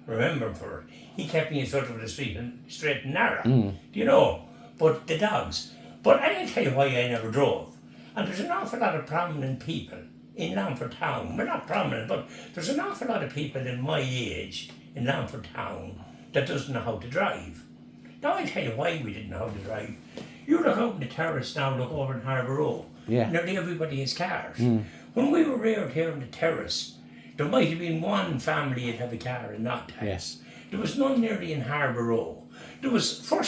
remember for it. He kept me in sort of the street and straight and narrow, you know. But the dogs. But I'll tell you why I never drove. And there's an awful lot of prominent people in Longford Town. We're not prominent, but there's an awful lot of people in my age in Longford Town that doesn't know how to drive. Now I'll tell you why we didn't know how to drive. You look out in the terrace now, look over in Harbour Road.
Yeah.
Nearly everybody has cars. When we were reared here in the terrace, there might have been one family that had a car and not that.
Yes.
There was none nearly in Harbour Road. There was no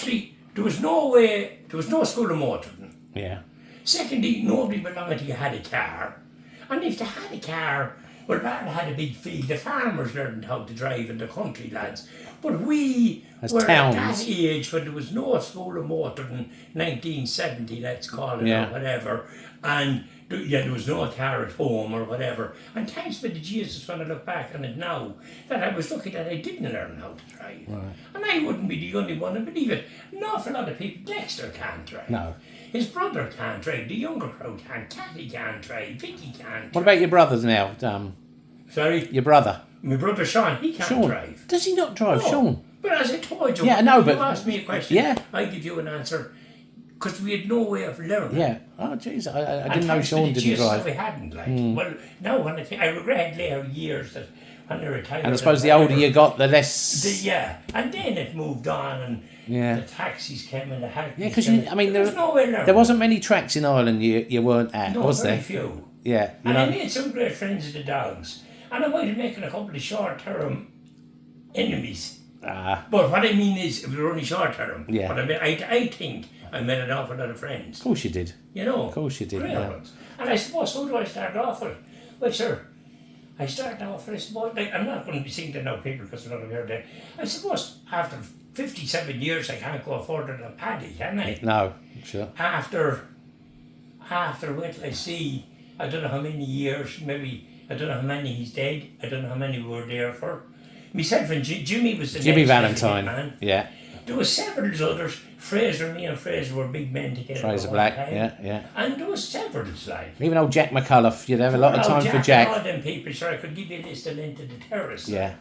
school of motoring.
Yeah.
Secondly, nobody belonging to you had a car. And if they had a car, well, Dad had a big field. The farmers learned how to drive in the country, lads. But we were
towns.
at that age when there was no school of motoring, 1970, let's call it, or whatever. And there was no car at home or whatever. And thanks be to Jesus when I look back on it now, that I was lucky that I didn't learn how to drive.
Right.
And I wouldn't be the only one, and believe it, an awful lot of people, Dexter can't drive.
No.
His brother can't drive, the younger crowd can't, Cathy can't drive, Vicky can't.
What about your brothers now?
Sorry?
Your brother?
My brother Sean, he can't drive.
Does he not drive,
No.
Sean?
But as I told you,
Yeah, no,
you
but-
asked me a question,
Yeah.
I give you an answer, because we had no way of learning.
Yeah. Oh, jeez, I
And
didn't know
thanks to
Sean
the
didn't
Jesus
drive.
we hadn't, like. Well, now when I think, I regret later years that when I retired.
And I suppose the older you got, the less...
And then it moved on, and
Yeah.
the taxis came and the taxis
Yeah, because
came.
I mean,
There was no way of learning.
there wasn't many tracks in Ireland you weren't at,
No,
was
very
there?
few.
Yeah, you
And I
know.
made some great friends with the dogs. And I might have making a couple of short-term enemies. But what I mean is, we were only short-term.
Yeah.
But I think I made an awful lot of friends.
Of course you did.
You know?
Of course you did,
Great
yeah.
ones. And I suppose, who do I start off with? Well, sir, I started off with, I suppose, like, I'm not going to be singing to now people because we're not here today. I suppose after 57 years, I can't go further than Paddy, can I?
No, sure.
After wait till I see, I don't know how many years, maybe, I don't know how many he's dead, I don't know how many we were there for. Myself and Jimmy was the
Jimmy
next
Valentine.
man.
Yeah.
There was several others. Me and Fraser were big men together.
Fraser
at one
Black,
time.
yeah.
And there was several like.
Even old Jack McCullough, you'd have a lot of time for
All
Jack.
them people, sure, I could give you a list of into the terrace.
Yeah.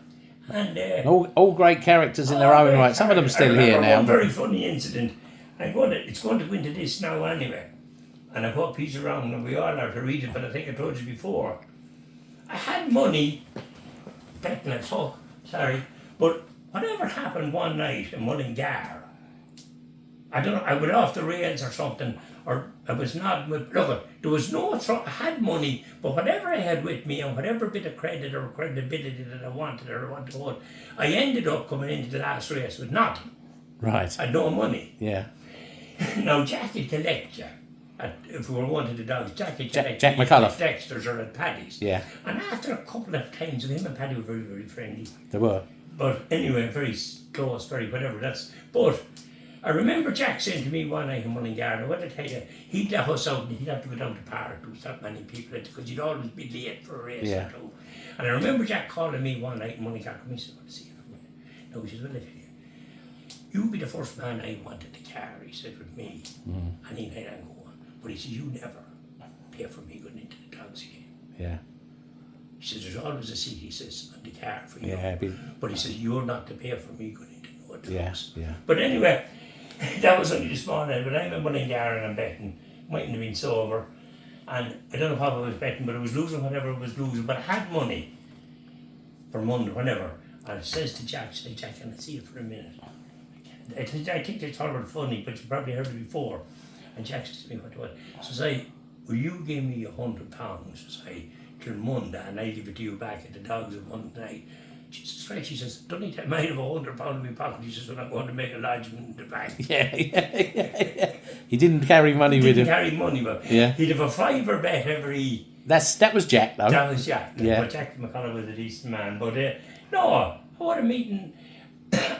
And
All great characters in their own right. Some of them still here now.
One very funny incident. It's going to go into this now anyway. And I hope he's around and we all are to read it, but I think I told you before. I had money, betting it, so sorry, but whatever happened one night in Mullingar, I don't know, I went off the rails or something, or I was not with, look, there was no, I had money, but whatever I had with me and whatever bit of credit or credibility that I wanted to hold, I ended up coming into the last race with nothing.
Right.
I had no money.
Yeah.
Now Jack would collect you. If we were one of the dogs, Jack would collect
Jack
you
McCullough.
at Dexter's or at Paddy's.
Yeah.
And after a couple of times, him and Paddy were very, very friendly.
They were.
But anyway, very close, very whatever. But I remember Jack saying to me one night in Mullingar, what did I tell you? He'd let us out and he'd have to go down to park. There was not many people because you'd always be late for a race
Yeah.
or two. And I remember Jack calling me one night in Mullingar, come, he said, I want to see you for a minute. No, he says, well, I tell you, you'll be the first man I wanted to carry, he said, with me. And he let him go on. But he says, you never pay for me going into the dogs again.
Yeah.
He says, there's always a seat, he says, on the car for you.
Yeah.
But he says, you're not to pay for me going into no dogs.
Yeah.
But anyway, that was only this morning. But I'm in Mullingar and I'm betting. Mightn't have been sober. And I don't know how I was betting, but I was losing whatever I was losing. But I had money for Monday, whenever. And it says to Jack, say, Jack, can I see you for a minute? I think it's all funny, but you probably heard it before. And Jack says to me, what? Says will you give me £100? Says till Monday, and I'll give it to you back at the dogs on Monday night. Jesus Christ, he says, don't need to might have £100 in my pocket. He says, well, I'm going to make a lodgement in the bank.
Yeah. He didn't carry money with him.
Didn't carry money, but he'd have a fiver bet every...
That was Jack, though.
That was Jack.
Yeah.
But Jack McCullough was a decent man. But no, I had a meeting.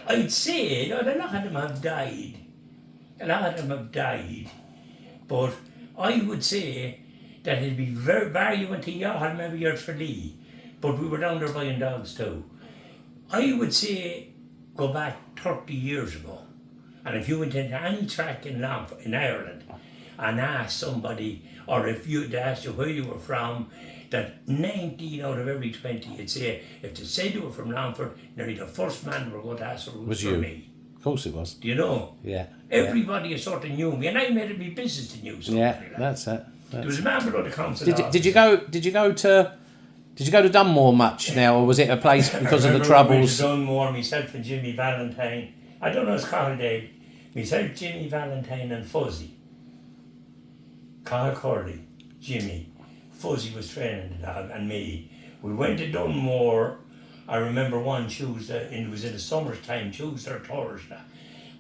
I'd say a lot of them have died. A lot of them have died. But I would say that it'd be very, Barry went to Yahal, maybe you're for Lee, but we were down there buying dogs too. I would say go back 30 years ago, and if you went into any track in Ireland and asked somebody, or if you'd asked you where you were from, that 19 out of every 20 would say, if they said they were from Longford, nearly the first man they were going to ask was for
you.
me.
Of course it was.
Do you know?
Yeah.
Everybody sort of knew me, and I made it my business to know somebody.
Yeah,
like.
that's it.
There was a man below the council.
Did you go to Dunmore much now, or was it a place because of the troubles?
I went to Dunmore, myself and Jimmy Valentine. I don't know his Carl Dave. Myself, Jimmy Valentine, and Fuzzy. Carl Curley, Jimmy. Fuzzy was training the dog, and me. We went to Dunmore. I remember one Tuesday, and it was in the summertime, Tuesday or Thursday,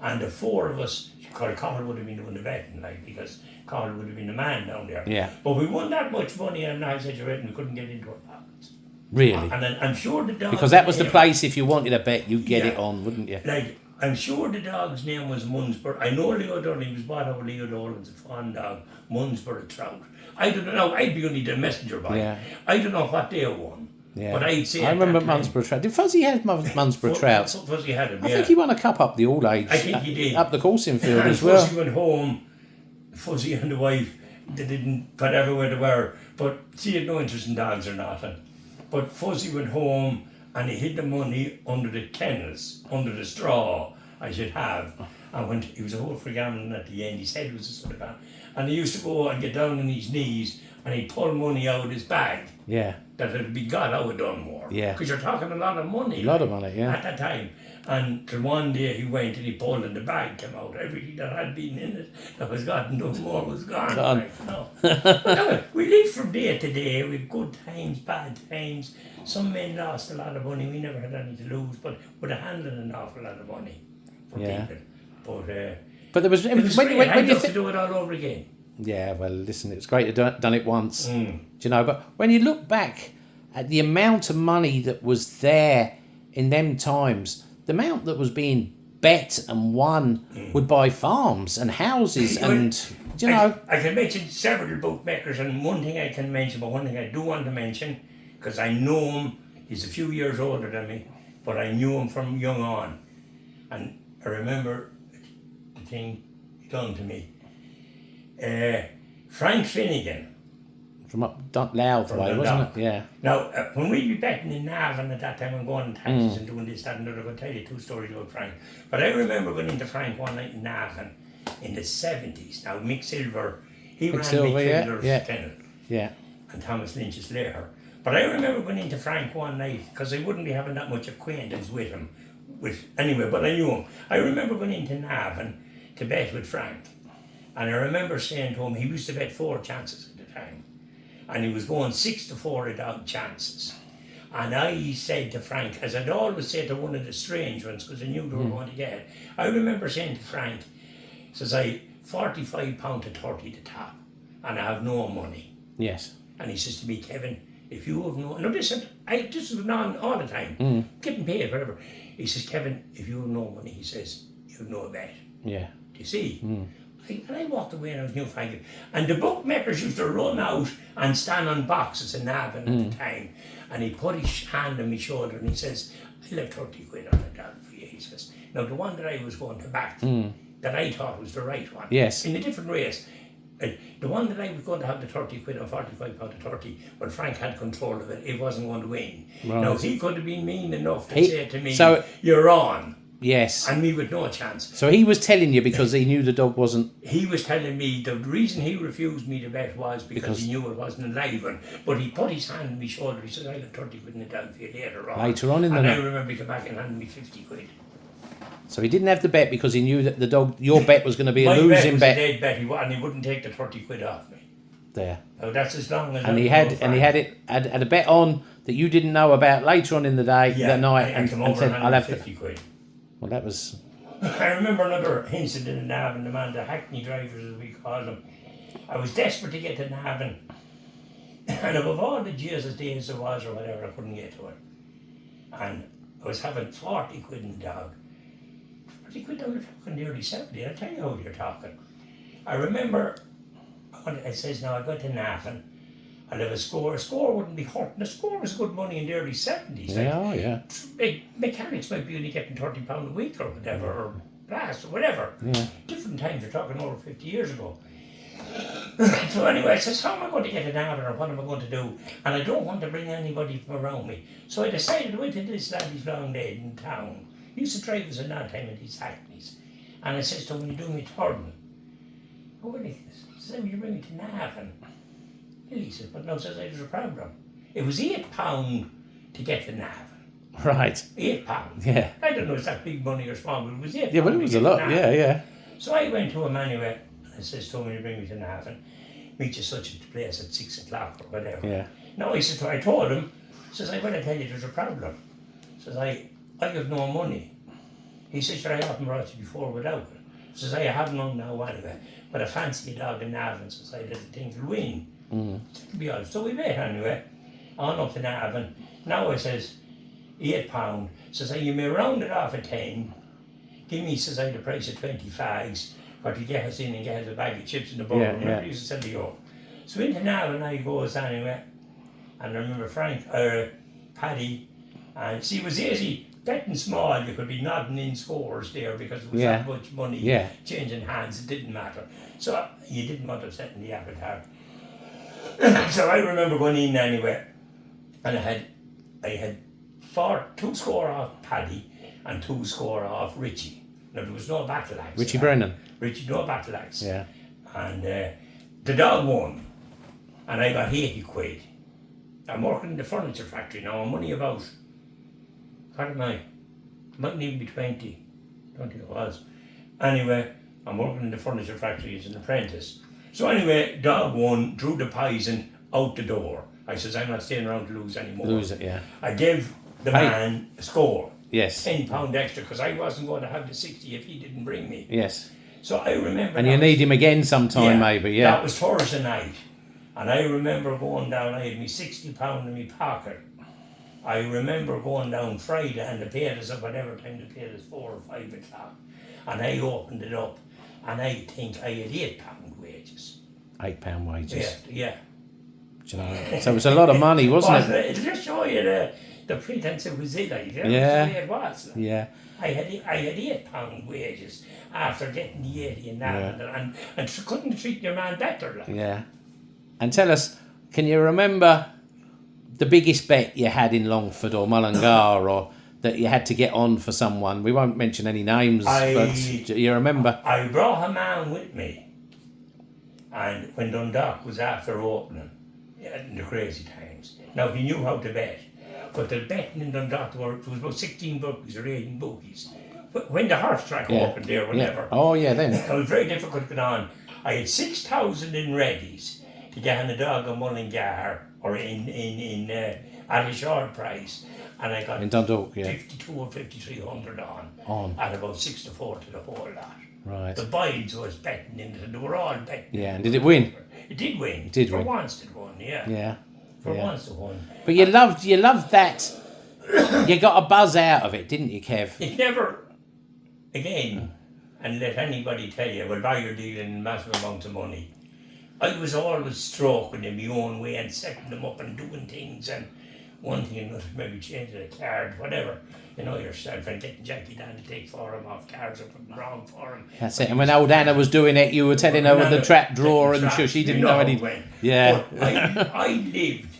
and the four of us, Carl would have been doing the betting, like, because Carl would have been the man down there.
Yeah.
But we won that much money, and I said, we couldn't get into our pockets.
Really?
And I'm sure the dog.
Because that was the place, if you wanted a bet, you'd get it on, wouldn't you?
Like, I'm sure the dog's name was Munsborough. I know Leo Dolan, he was bought out with Leo Dolan's a fawn dog, Munsborough Trout. I don't know, I'd be only the messenger boy.
Yeah.
I don't know what they won.
Yeah.
But I'd say
I remember Munsborough Trout. Did Fuzzy have Munsborough Trout?
Fuzzy had him,
I think he won a cup up the all age.
I think he did.
Up the coursing field
and
as well.
Fuzzy went home, Fuzzy and the wife, they didn't, whatever where they were, but she had no interest in dogs or nothing. But Fuzzy went home and he hid the money under the kennels, under the straw I should have. And when he was a whole for gambling at the end, his head was a sort of bad. And he used to go and get down on his knees and he'd pull money out of his bag.
Yeah.
That had been got out of Dunmore.
Yeah.
Because you're talking a lot of money.
A lot of money, yeah.
At that time. And till one day he went and he pulled and the bag came out. Everything that had been in it that was got in Dunmore was gone. Like, no. No, we lived from day to day with good times, bad times. Some men lost a lot of money. We never had any to lose, but we're handling an awful lot of money for people. But
there was
it was
when
I'd
you
love to do it all over again.
Yeah, well, listen, it's great to have done it once, do you know, but when you look back at the amount of money that was there in them times, the amount that was being bet and won would buy farms and houses and, you know.
I can mention several bookmakers, and one thing I can mention, but one thing I do want to mention, because I know him, he's a few years older than me, but I knew him from young on, and I remember the thing done to me. Frank Finnegan.
From up Louth way, wasn't it? Yeah.
Now, when we'd be betting in Navan at that time and going on taxis and doing this, that and the other, I'm going to tell you two stories about Frank. But I remember going into Frank one night in Navan in the 70s. Now, Mick Silver, he ran Mick Silver's kennel.
Yeah.
And Thomas Lynch's lair. But I remember going into Frank one night, because I wouldn't be having that much acquaintance with him. Anyway, but I knew him. I remember going into Navan to bet with Frank. And I remember saying to him, he used to bet 4 chances at the time. And he was going 6 to 4 a dog chances. And I said to Frank, as I'd always say to one of the strange ones, because I knew they were going to get it, I remember saying to Frank, says I, £45 to 30 the top, and I have no money.
Yes.
And he says to me, Kevin, if you have no, this was on all the time, getting paid, whatever. He says, Kevin, if you have no money, he says, you have no bet.
Yeah.
Do you see? And I walked away and I was new Frank. And the bookmakers used to run out and stand on boxes in Navan at the time. And he put his hand on my shoulder and he says, I'll have 30 quid on it down for you, he says. Now the one that I was going to back, that I thought was the right one.
Yes.
In a different race. The one that I was going to have the 30 quid on £45 to 30, but Frank had control of it, it wasn't going to win. Right. Now he could have been mean enough to say to me, you're on.
Yes.
And me with no chance.
So he was telling you because he knew the dog wasn't...
He was telling me the reason he refused me to bet was because he knew it wasn't a live one. But he put his hand on my shoulder, he said, I'll have 30 quid in the dog for you later on.
Later on in the
night.
night.
And I remember he came back and handed me 50 quid.
So he didn't have the bet because he knew that the dog, your bet was going to be a losing bet.
My bet was a dead bet, and he wouldn't take the 30 quid off me.
There.
So that's as long as...
And he had a bet on that you didn't know about later on in the day, that night, and said, I'll have
50 quid.
Well, that was...
I remember another incident in Navan, the Hackney drivers as we call them. I was desperate to get to Navan, and above all the Jesus days there was or whatever, I couldn't get to it. And I was having 40 quid in the dog, you quit down, you're talking the early 70s. I'll tell you how you're talking. I remember, it says now, I got to Navan. I'll have a score. A score wouldn't be hurting. A score was good money in the early 70s.
Yeah, oh, yeah.
Mechanics might be only getting £30 a week or whatever, or blast or whatever.
Yeah.
Different times, you're talking over 50 years ago. So anyway, I says, how am I going to get an Navan, or what am I going to do? And I don't want to bring anybody from around me. So I decided I went to this lad, he's long dead in town. He used to drive us in that time in these hackneys. And I says to him, will you do me turn? Oh, what is this? He said, will you bring me to Navan? Well, he said, but no, says there's a problem. It was £8 to get to Navan.
Right.
£8.
Yeah.
I don't know if that's big money or small, but it was £8.
Yeah, but it was a lot. Yeah, yeah.
So I went to him anyway. I says to him, will you bring me to Navan? Meet you such a place at 6 o'clock or whatever.
Yeah.
No, he said, I told him, says, I better tell you there's a problem. Says, I have no money. He says, sure, I often brought you before without it. Says, I have none now anyway, but I fancy a dog in Navan. Says, I didn't think it'll win. To be honest. So we met anyway, on up to Navan. Now I says, £8. Says, you may round it off at 10. Give me, says I, the price of 20 fags, or to get us in and get us a bag of chips in the bowl.
Yeah.
He used to send me up. So into Navan I goes anyway, and I remember Paddy, and see, it was easy, betting small, you could be nodding in scores there because it was that much money changing hands, it didn't matter. So you didn't want to upset the avatar. So I remember going in anyway, and I had 2 score off Paddy and 2 score off Richie. Now there was no battle axe.
Richie Brennan.
Richie, no battle axe.
Yeah.
And the dog won, and I got 80 quid. I'm working in the furniture factory now. I'm only about, what am I? Mightn't even be 20. I don't think it was. Anyway, I'm working in the furniture factory as an apprentice. So anyway, dog won, drew the poison out the door. I says, I'm not staying around to lose anymore.
Lose it, yeah.
I gave the man a score.
Yes.
£10 extra, because I wasn't going to have the 60 if he didn't bring me.
Yes.
So I remember.
And you need him again sometime, maybe, yeah.
That was Thursday night. And I remember going down, I had me £60 in my pocket. I remember going down Friday, and they paid us at whatever time they paid us, 4 or 5 o'clock. And I opened it up, and I think I had £8 wages.
£8 wages.
Yeah.
Do you know? So it was a lot of money, wasn't it?
It'll just show you the pretence it was in, like, you know,
yeah.
the way it was. Like.
Yeah.
I had £8 wages after getting the 80 and that, and couldn't treat your man better. Like.
Yeah. And tell us, can you remember the biggest bet you had in Longford or Mullingar, or that you had to get on for someone? We won't mention any names, but do you remember?
I brought a man with me, and when Dundalk was after opening, in the crazy times. Now, he knew how to bet, but the betting in Dundalk was about 16 bookies or 18 bookies. But when the horse track opened there, whatever.
Oh, yeah, then.
It was very difficult to get on. I had 6,000 in readies to get on a dog in Mullingar, or at a short price, and I got
in Dundalk,
52 or 5,300 on at about 6 to 4 to the whole lot.
Right.
The boys was betting in it, and they were all betting.
Yeah, and did it win?
It did win.
It did win.
For once it won, yeah.
Yeah.
For once it won.
But you loved that. You got a buzz out of it, didn't you, Kev?
It never, again, and let anybody tell you, well, now you're dealing massive amounts of money. I was always stroking in my own way and setting them up and doing things, and one thing another, maybe changing a card, whatever. You know yourself, and getting Jackie down to take for him off cards or putting wrong for him.
That's it. And when old Anna was doing it, you were telling her with the trap drawer and she didn't know anything. Yeah.
But I lived.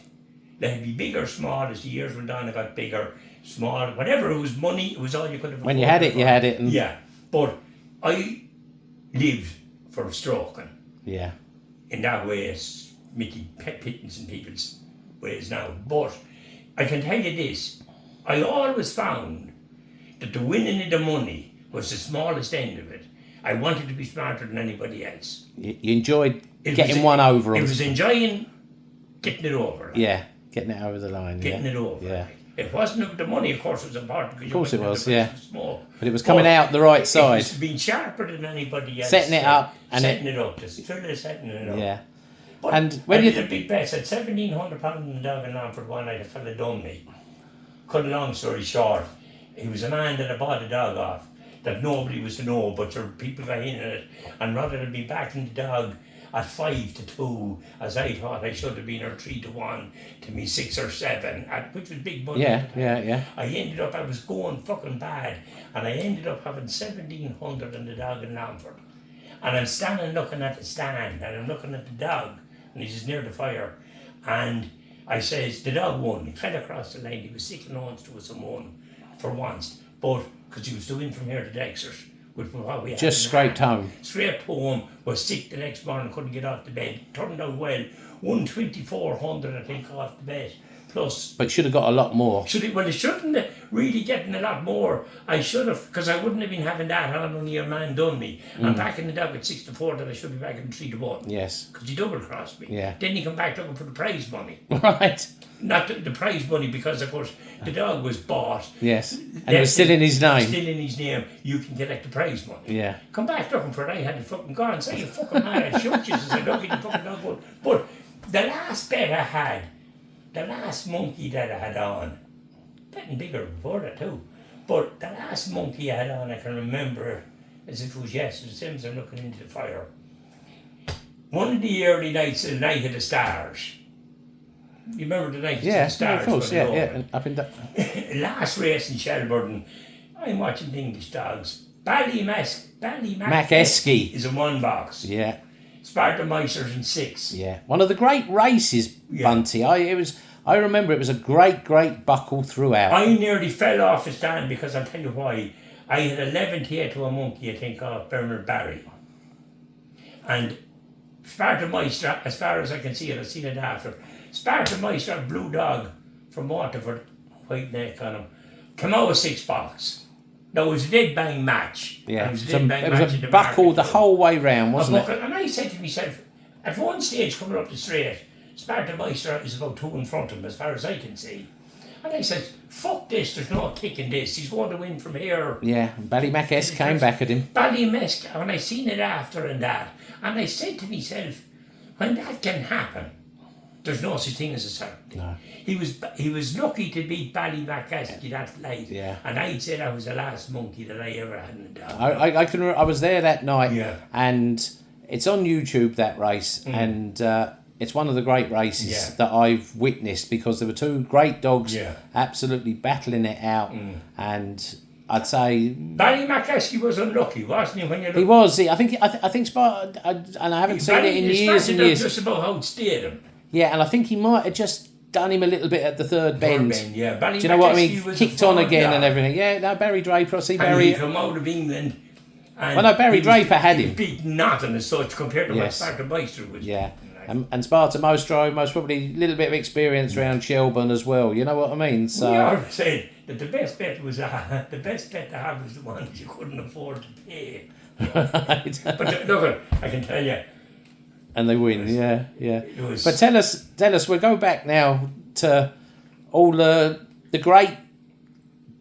They'd be big or small as the years went on. I got bigger, small, whatever. It was money. It was all you could have.
When you had it, you had it. And
yeah. But I lived for stroking.
Yeah.
In that way, it's making pittance in people's ways now. But I can tell you this. I always found that the winning of the money was the smallest end of it. I wanted to be smarter than anybody else.
You enjoyed getting one over.
It was enjoying getting it over.
Yeah, getting it over the line.
Getting it over.
Yeah.
It wasn't the money, of course, was important.
Of course it was, yeah.
Small.
But it was coming out the right side.
It was being sharper than anybody else.
Setting it up.
Setting it up. Just truly setting it up.
Yeah.
But
and when
I did a big bet. I had £1,700 in the dog in Longford one night. A fella done me. Cut a long story short, he was a man that I bought a dog off. that nobody was to know, but your people got in it. And rather than be backing the dog at 5-2, as I thought I should have been, or 3-1 to me 6 or 7, which was big money.
Yeah.
I ended up, I was going fucking bad, and I ended up having 1,700 on the dog in Longford. And I'm standing looking at the stand, and I'm looking at the dog, and he's just near the fire. And I says, the dog won. He fell across the line. He was 6 nones to us and won for once. But, because he was doing from here to Dexter's, which was what we had.
Just scraped home.
Scraped home, was sick the next morning, couldn't get off the bed. Turned out well. Won 2,400, I think, off the bet. Plus.
But should have got a lot more.
Well, it shouldn't have really getting a lot more. I should have, because I wouldn't have been having that on only a man done me. I'm back in the dog at 6-4, that I should be back in 3-1.
Yes.
Because he double crossed me.
Yeah.
Then he come back looking for the prize money.
Right.
Not the prize money, because of course the dog was bought.
Yes. And it was still in his name.
Still in his name. You can collect the prize money.
Yeah.
Come back looking for it. I had to fucking gone. Say you fucking mad. I shoot you. I don't get the fucking dog one. But the last bet I had, the last monkey that I had on, betting bigger before that too. But the last monkey I had on, I can remember as if it was yesterday. The same as I'm looking into the fire. One of the early nights, the night of the stars. You remember the night of the stars?
Yeah, of course, yeah. And up in
last race in Shelburne, I'm watching the English dogs.
Ballymackesky
is in 1 box.
Yeah.
Sparta Meisters in 6.
Yeah. One of the great races, Bunty. I remember it was a great buckle throughout.
I nearly fell off the stand because I'll tell you why. I had 11 here to a monkey, I think, off Bernard Barry. And Sparta Meister, as far as I can see it, I've seen it after. Sparta Meister, blue dog from Waterford, white neck on him, came out of 6 box. Now it was a dead bang match.
Yeah,
it was a
buckle the whole way round, wasn't it?
And I said to myself, at one stage coming up the straight, Sparta Meister is about 2 in front of him, as far as I can see. And I said, fuck this, there's no kicking this. He's going to win from here.
Yeah, Ballymackesky came back at him.
Ballymackesky, and I seen it after and that. And I said to myself, when that can happen, there's no such thing as a certainty.
No.
He was lucky to beat Ballymackesky that night.
Yeah.
And I'd say that was the last monkey that I ever had in the dog.
I was there that night.
Yeah.
And it's on YouTube, that race. And it's one of the great races that I've witnessed, because there were 2 great dogs absolutely battling it out. And I'd say
Ballymackesky was unlucky, wasn't he? When you
he was. I think Sparta, and I haven't seen it in years and years.
Just about outstayed him.
Yeah, and I think he might have just done him a little bit at the third bend.
Yeah,
do you know what I mean? Kicked on again and everything. Yeah, no, Barry Draper. I see Barry.
He come out of England.
And well, no, Barry Draper had him.
He beat nothing as such compared to what Sparta Meister was.
Yeah. And Sparta most probably a little bit of experience around Shelburne as well. You know what I mean? So
we always said that the best bet was the best bet to have was the one that you couldn't afford to pay.
Right.
But look, I can tell you.
And they win, yeah. But tell us, we'll go back now to all the great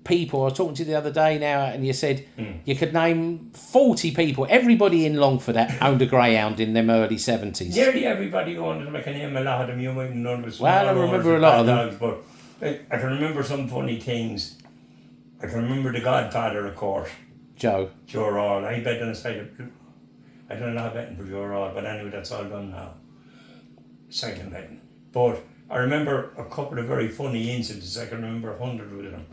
people. I was talking to you the other day now, and you said you could name 40 people. Everybody in Longford owned a greyhound in them early 70s.
Nearly everybody owned them. I can name a lot of them. You might know them.
Well, I remember a lot of them.
Dogs, but I can remember some funny things. I can remember the Godfather, of course.
Joe
Rawle. I bet on the side of... I don't know betting for Joe Rawle, but anyway, that's all done now. Second betting. But I remember a couple of very funny incidents. I can remember 100 with them.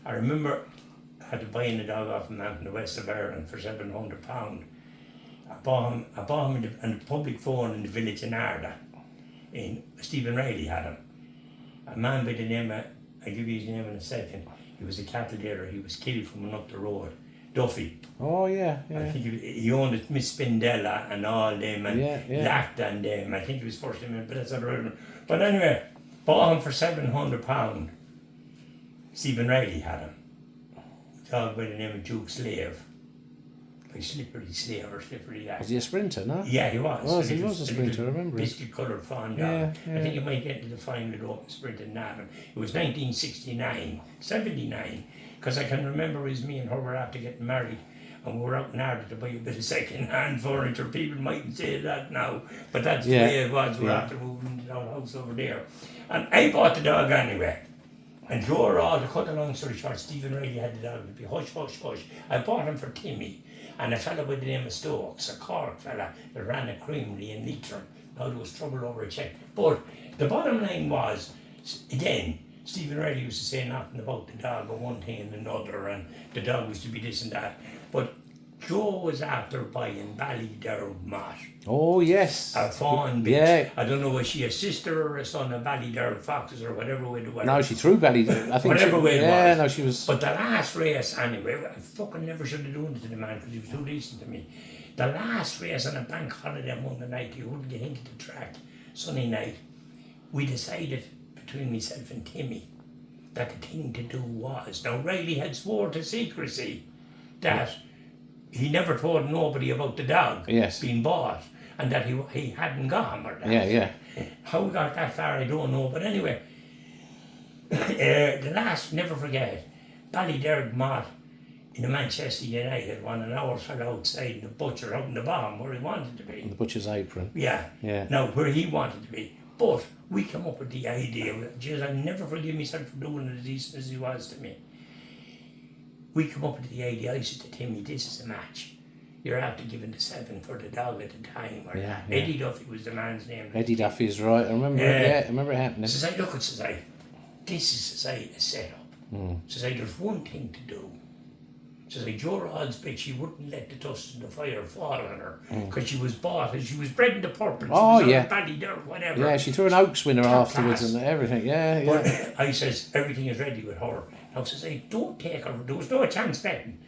I remember I had to buy in a dog off a man from the west of Ireland for £700. I bought him in the public phone in the village in Arda. Stephen Riley had him. A man by the name of, I'll give you his name in a second. He was a cattle dealer. He was killed from up the road. Duffy.
Oh, yeah.
I think he owned it, Miss Spindella and all them, and Lacta and them. I think he was first in, but that's not relevant. But anyway, bought him for £700. Stephen Riley had him. Dog by the name of Duke Slave. Like Slippery Slave or Slippery Act.
Was he a sprinter, no?
Yeah, he was.
He was a sprinter, I remember.
Biscuit coloured fawn dog. I think he might get into the final open sprint in Navan. It was 79, because I can remember it was me and her were after getting married, and we were out in Arda to buy a bit of second-hand furniture. People mightn't say that now, but that's the way it was. We were after moving into our house over there. And I bought the dog anyway. And Joe Raw, to cut a long story short, Stephen Riley had the dog to be hush, hush, hush. I bought him for Timmy. And a fella by the name of Stokes, a Cork fella, that ran a creamery in Leitrim. Now there was trouble over a check. But the bottom line was, again, Stephen Riley used to say nothing about the dog or one thing and another, and the dog was to be this and that. But Joe was after buying Ballyderg Mott.
Oh, yes.
A fawn bitch.
Yeah.
I don't know, was she a sister or a son of Ballyderg Foxes or whatever way it was.
No, she threw Ballyderg. I think
Whatever way it
yeah,
was.
no, she was.
But the last race, anyway, I fucking never should have done it to the man because he was too decent to me. The last race on a bank holiday Monday night, you wouldn't get into the track, Sunday night, we decided between myself and Timmy that the thing to do was, now Riley had swore to secrecy that he never told nobody about the dog being bought and that he hadn't got him or that.
Yeah.
How we got that far, I don't know. But anyway, the last, never forget, Ballyderg Mott in the Manchester United one, an hour fell outside the butcher out in the bottom where he wanted to be.
The butcher's apron.
Yeah. Now, where he wanted to be. But we come up with the idea, geez, I never forgive myself for doing it as decent as he was to me. We come up with the idea, I said to Timmy, this is a match. You're after giving the 7 for the dog at the time. Or Eddie Duffy was the man's name.
Eddie Duffy is right. I remember it. I remember it happening.
Says I look at says I, this is says I, a setup. Says I, there's one thing to do. Says I, Joe Rod's bitch, she wouldn't let the dust and the fire fall on her because she was bought and she was bred in the purple.
Oh,
she was
yeah.
Ballyderg, whatever.
Yeah, she threw an Oaks winner
Top
afterwards
class.
and everything. Yeah.
But I says, everything is ready with her. Now says I, don't take her. There was no chance betting.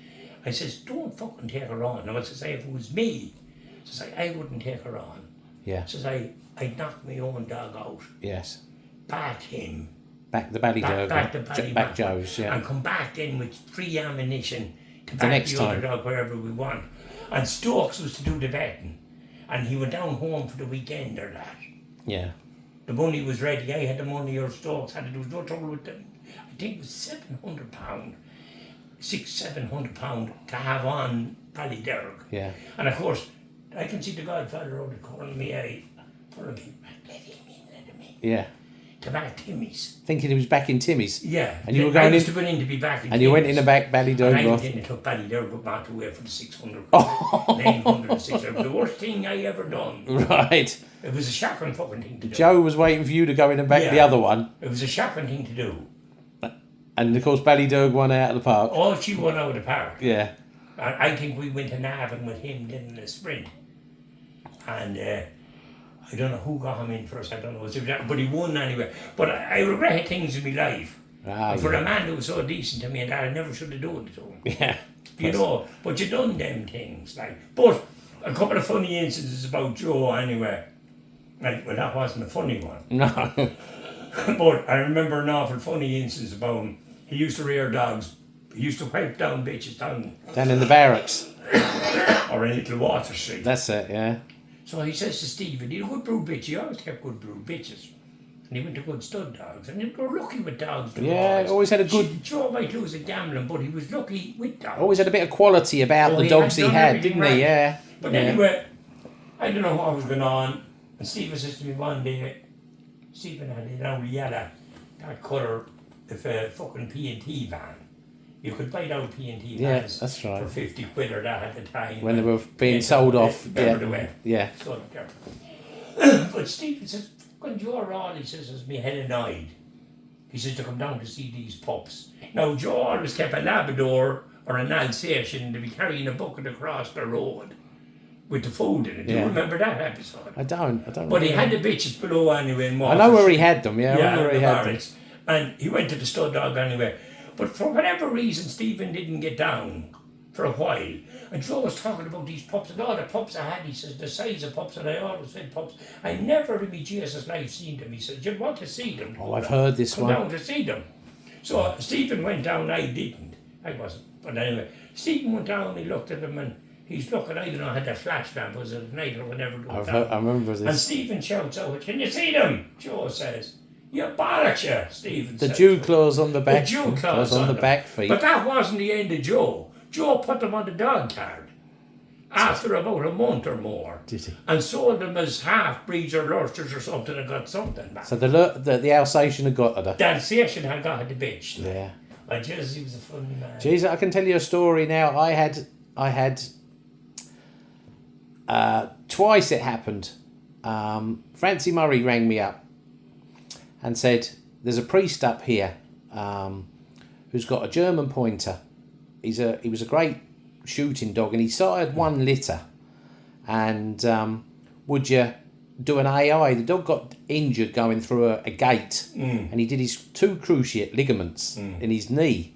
I says, don't fucking take her on. Now I says, if it was me, says I wouldn't take her on.
Yeah.
Says I'd knock my own dog out.
Yes.
Back him.
Back the Ballyderg.
Back the Ballyderg.
Back Joe's, yeah.
And come back then with free ammunition to
The
back
next
the
time.
other dog wherever we want. And Stokes was to do the betting. And he went down home for the weekend or that.
Yeah.
The money was ready. I had the money or Stokes had it. There was no trouble with them. I think it was £700. £600-700 to have on Ballyderg.
Yeah.
And of course, I can see the Godfather out the corner of my eye. Let him in.
Yeah.
To back Timmy's.
Thinking he was back in Timmy's.
Yeah.
And you were going
I used
in.
to go in to be back in
And you went in
Timmy's.
the back Ballyderg.
And I went in and took Ballyderg but not away for the 600. 900 and 600. It was the worst thing I ever done.
Right.
It was a shocking fucking thing to do.
Joe was waiting for you to go in and back the other one.
It was a shocking thing to do.
And of course Ballyderg won out of the park.
All she won out of the park.
Yeah.
And I think we went to Navan with him then in the sprint. And I don't know who got him in first, I don't know. But he won anyway. But I regret things in my life. And for a man who was so decent to me and that, I never should have done it to him.
Yeah.
You know, but you done them things. But a couple of funny instances about Joe anyway. Well, that wasn't a funny one.
No.
But I remember an awful funny instance about him. He used to rear dogs. He used to wipe down bitches down
in the barracks.
or in Little Water Street.
That's it, yeah.
So he says to Stephen, he's a good brood bitch. He always kept good brood bitches. And he went to good stud dogs. And they were lucky with dogs.
Yeah, always had a good...
Joe might lose at gambling, but he was lucky with dogs.
Always had a bit of quality about the dogs he had, didn't he? Yeah.
But anyway, I don't know what was going on. And Stephen says to me one day, Stephen had an old yellow, that colour, of a fucking P&T van. You could buy out P&T vans
that's right.
for 50 quid or that at the time.
When they were being sold off.
Yeah. But Stephen says, fucking Joe Raw, he says, is me head annoyed. He says to come down to see these pups. Now, Joe always kept a Labrador or an Alsatian to be carrying a bucket across the road with the food in it. Do you remember that episode?
I don't
But he had the bitches below anyway. In
I know where he had them, I know where he had them.
And he went to the stud dog anyway. But for whatever reason, Stephen didn't get down for a while. And Joe was talking about these pups and all the pups I had. He says, the size of pups, and I always said pups. I never in my Jesus life seen them. He said, you want to see them?
Oh, I've heard this
Come
one.
down to see them. So Stephen went down, I didn't. I wasn't. But anyway, Stephen went down, he looked at them, and he's looking, I don't know, had a flash lamp, was it at night or whenever it was down.
I remember this.
And Stephen shouts out, can you see them? Joe says, you bollocks you, Stephen
The
says.
Jew claws on the back.
The Jew claws
on the
them.
back feet.
But that wasn't the end of Joe. Joe put them on the dog card. after about a month or more.
Did he?
And sold them as half-breeds or lurchers or something and got something back.
So the Alsatian had got her.
The Alsatian had got the bitch.
Yeah.
I just, he was a funny man.
Jesus, I can tell you a story now. I had twice it happened. Francie Murray rang me up and said, there's a priest up here who's got a German pointer. He was a great shooting dog, and he sired one litter. And would you do an AI? The dog got injured going through a gate, and he did his 2 cruciate ligaments in his knee,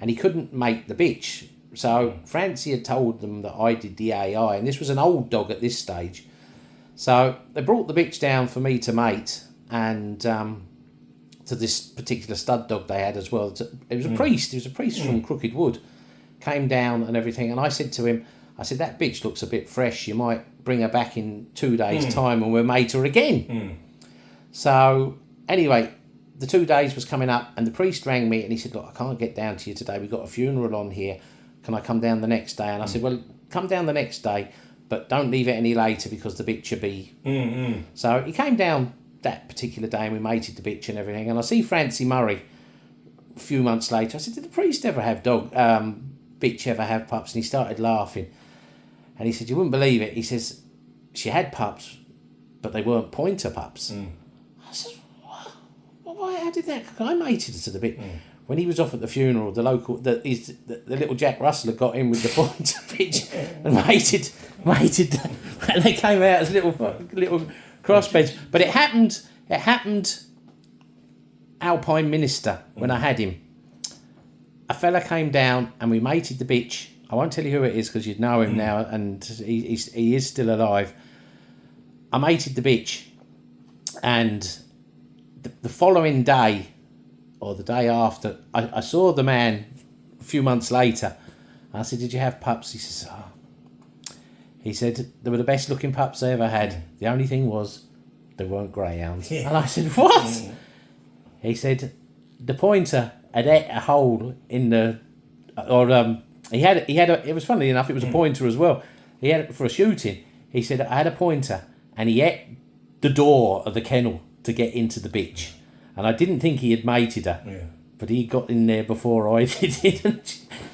and he couldn't make the bitch. So Francie had told them that I did the AI, and this was an old dog at this stage. So they brought the bitch down for me to mate, and to this particular stud dog they had as well. It was a priest. It was a priest from Crooked Wood. Came down and everything, and I said to him, I said, that bitch looks a bit fresh. You might bring her back in 2 days' time and we'll mate her again. So anyway, the 2 days was coming up, and the priest rang me and he said, look, I can't get down to you today. We've got a funeral on here. Can I come down the next day? And I said, well, come down the next day, but don't leave it any later because the bitch will be... So he came down that particular day and we mated the bitch and everything. And I see Francie Murray a few months later. I said, did the priest ever have bitch ever have pups? And he started laughing. And he said, you wouldn't believe it. He says, she had pups, but they weren't pointer pups. I said, what? Why? How did that? I mated her to the bit. When he was off at the funeral, the little Jack Russell had got in with the pointer bitch and mated and they came out as little crossbeds. But it happened Alpine Minister when I had him. A fella came down and we mated the bitch. I won't tell you who it is because you'd know him now, and he is still alive. I mated the bitch, and the following day, or the day after, I saw the man a few months later. I said, did you have pups? He says, oh. He said, they were the best looking pups I ever had. The only thing was, they weren't greyhounds. Yeah. And I said, what? He said, the pointer had ate a hole in the... He had a, it was funny enough, it was a pointer as well. He had it for a shooting. He said, I had a pointer and he ate the door of the kennel to get into the bitch. And I didn't think he had mated her. Yeah. But he got in there before I did.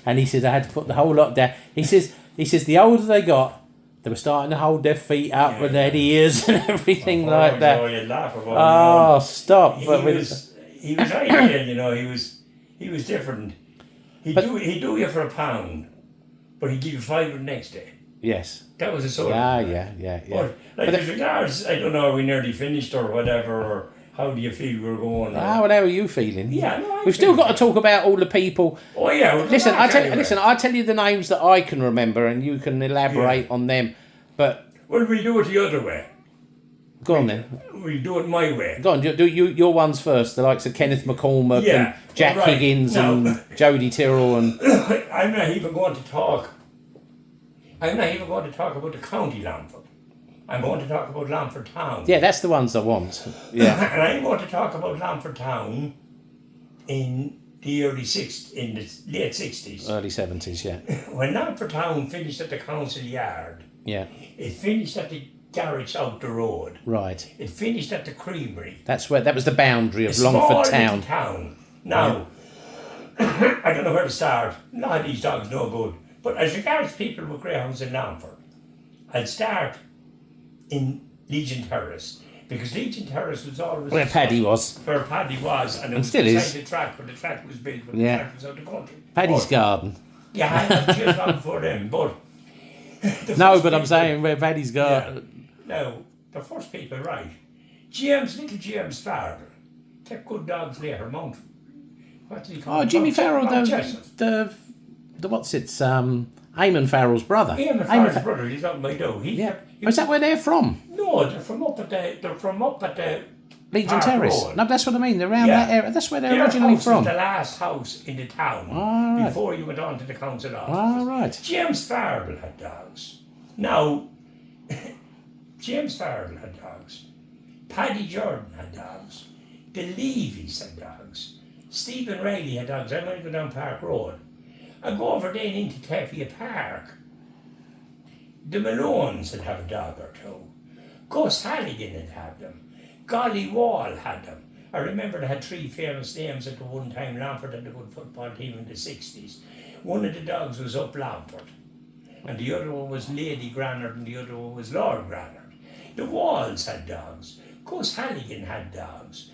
And he said, I had to put the whole lot down. He says the older they got, they were starting to hold their feet up with their ears and everything like that.
You'd laugh about
stop.
He was right then, you know, he was different. He'd do you for £1, but he'd give you 5 the next day.
Yes.
That was a sort
of... Yeah.
But as regards, I don't know, are we nearly finished or whatever, or how do you feel we're going?
Well, how are you feeling?
Yeah, no,
we've still got to talk about all the people.
Oh yeah.
Listen, I tell you the names that I can remember, and you can elaborate on them. But
well, we do it the other way.
Go on then.
We do it my way.
Go on, do your ones first. The likes of Kenneth McCormack and Jack Higgins and Jodie Tyrrell and.
I'm not even going to talk about the county Longford. I'm going to talk about Longford Town.
Yeah, that's the ones I want. Yeah.
And I'm going to talk about Longford Town in the late 60s.
Early 70s, yeah.
When Longford Town finished at the council yard.
Yeah.
It finished at the garage out the road.
Right.
It finished at the creamery.
That was the boundary of Longford Town.
Town. Now, I don't know where to start. A lot of these dogs no good. But as regards people with greyhounds in Longford, I'll start in Legion Terrace. Because Legion Terrace was always...
Where Paddy was.
Where Paddy was. And it was
still is.
The track, where the track was built, when the track was out the country.
Paddy's garden.
Yeah, I'm just on for them, but...
I'm saying where Paddy's garden...
Yeah. Now, the first people, right. Little James Farrell. Kept good dogs later, Mount. What did he call him?
Jimmy Farrell, the what's it? Eamon Farrell's brother.
Eamon Farrell's brother, he's up my door.
Is that where they're from?
No, they're from up at the
Legion Terrace. Road. No, that's what I mean. They're around that area. That's where they're originally from.
The last house in the town before you went on to the council office.
All right.
James Farrell had dogs. Now, James Farrell had dogs. Paddy Jordan had dogs. The Levys had dogs. Stephen Riley had dogs. I might go down Park Road. I go over then into Teffia Park. The Malones would have a dog or two. Gus Halligan had had them. Golly Wall had them. I remember they had 3 famous names at the one time. Longford had a good football team in the 60s. One of the dogs was Up Longford, and the other one was Lady Granard, and the other one was Lord Granard. The Walls had dogs. Gus Halligan had dogs.